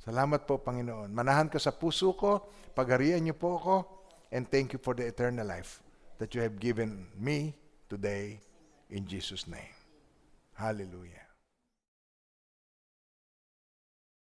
Speaker 1: Salamat po, Panginoon. Manahan ka sa puso ko, pagharian niyo po ako, and thank you for the eternal life that you have given me today in Jesus' name. Hallelujah.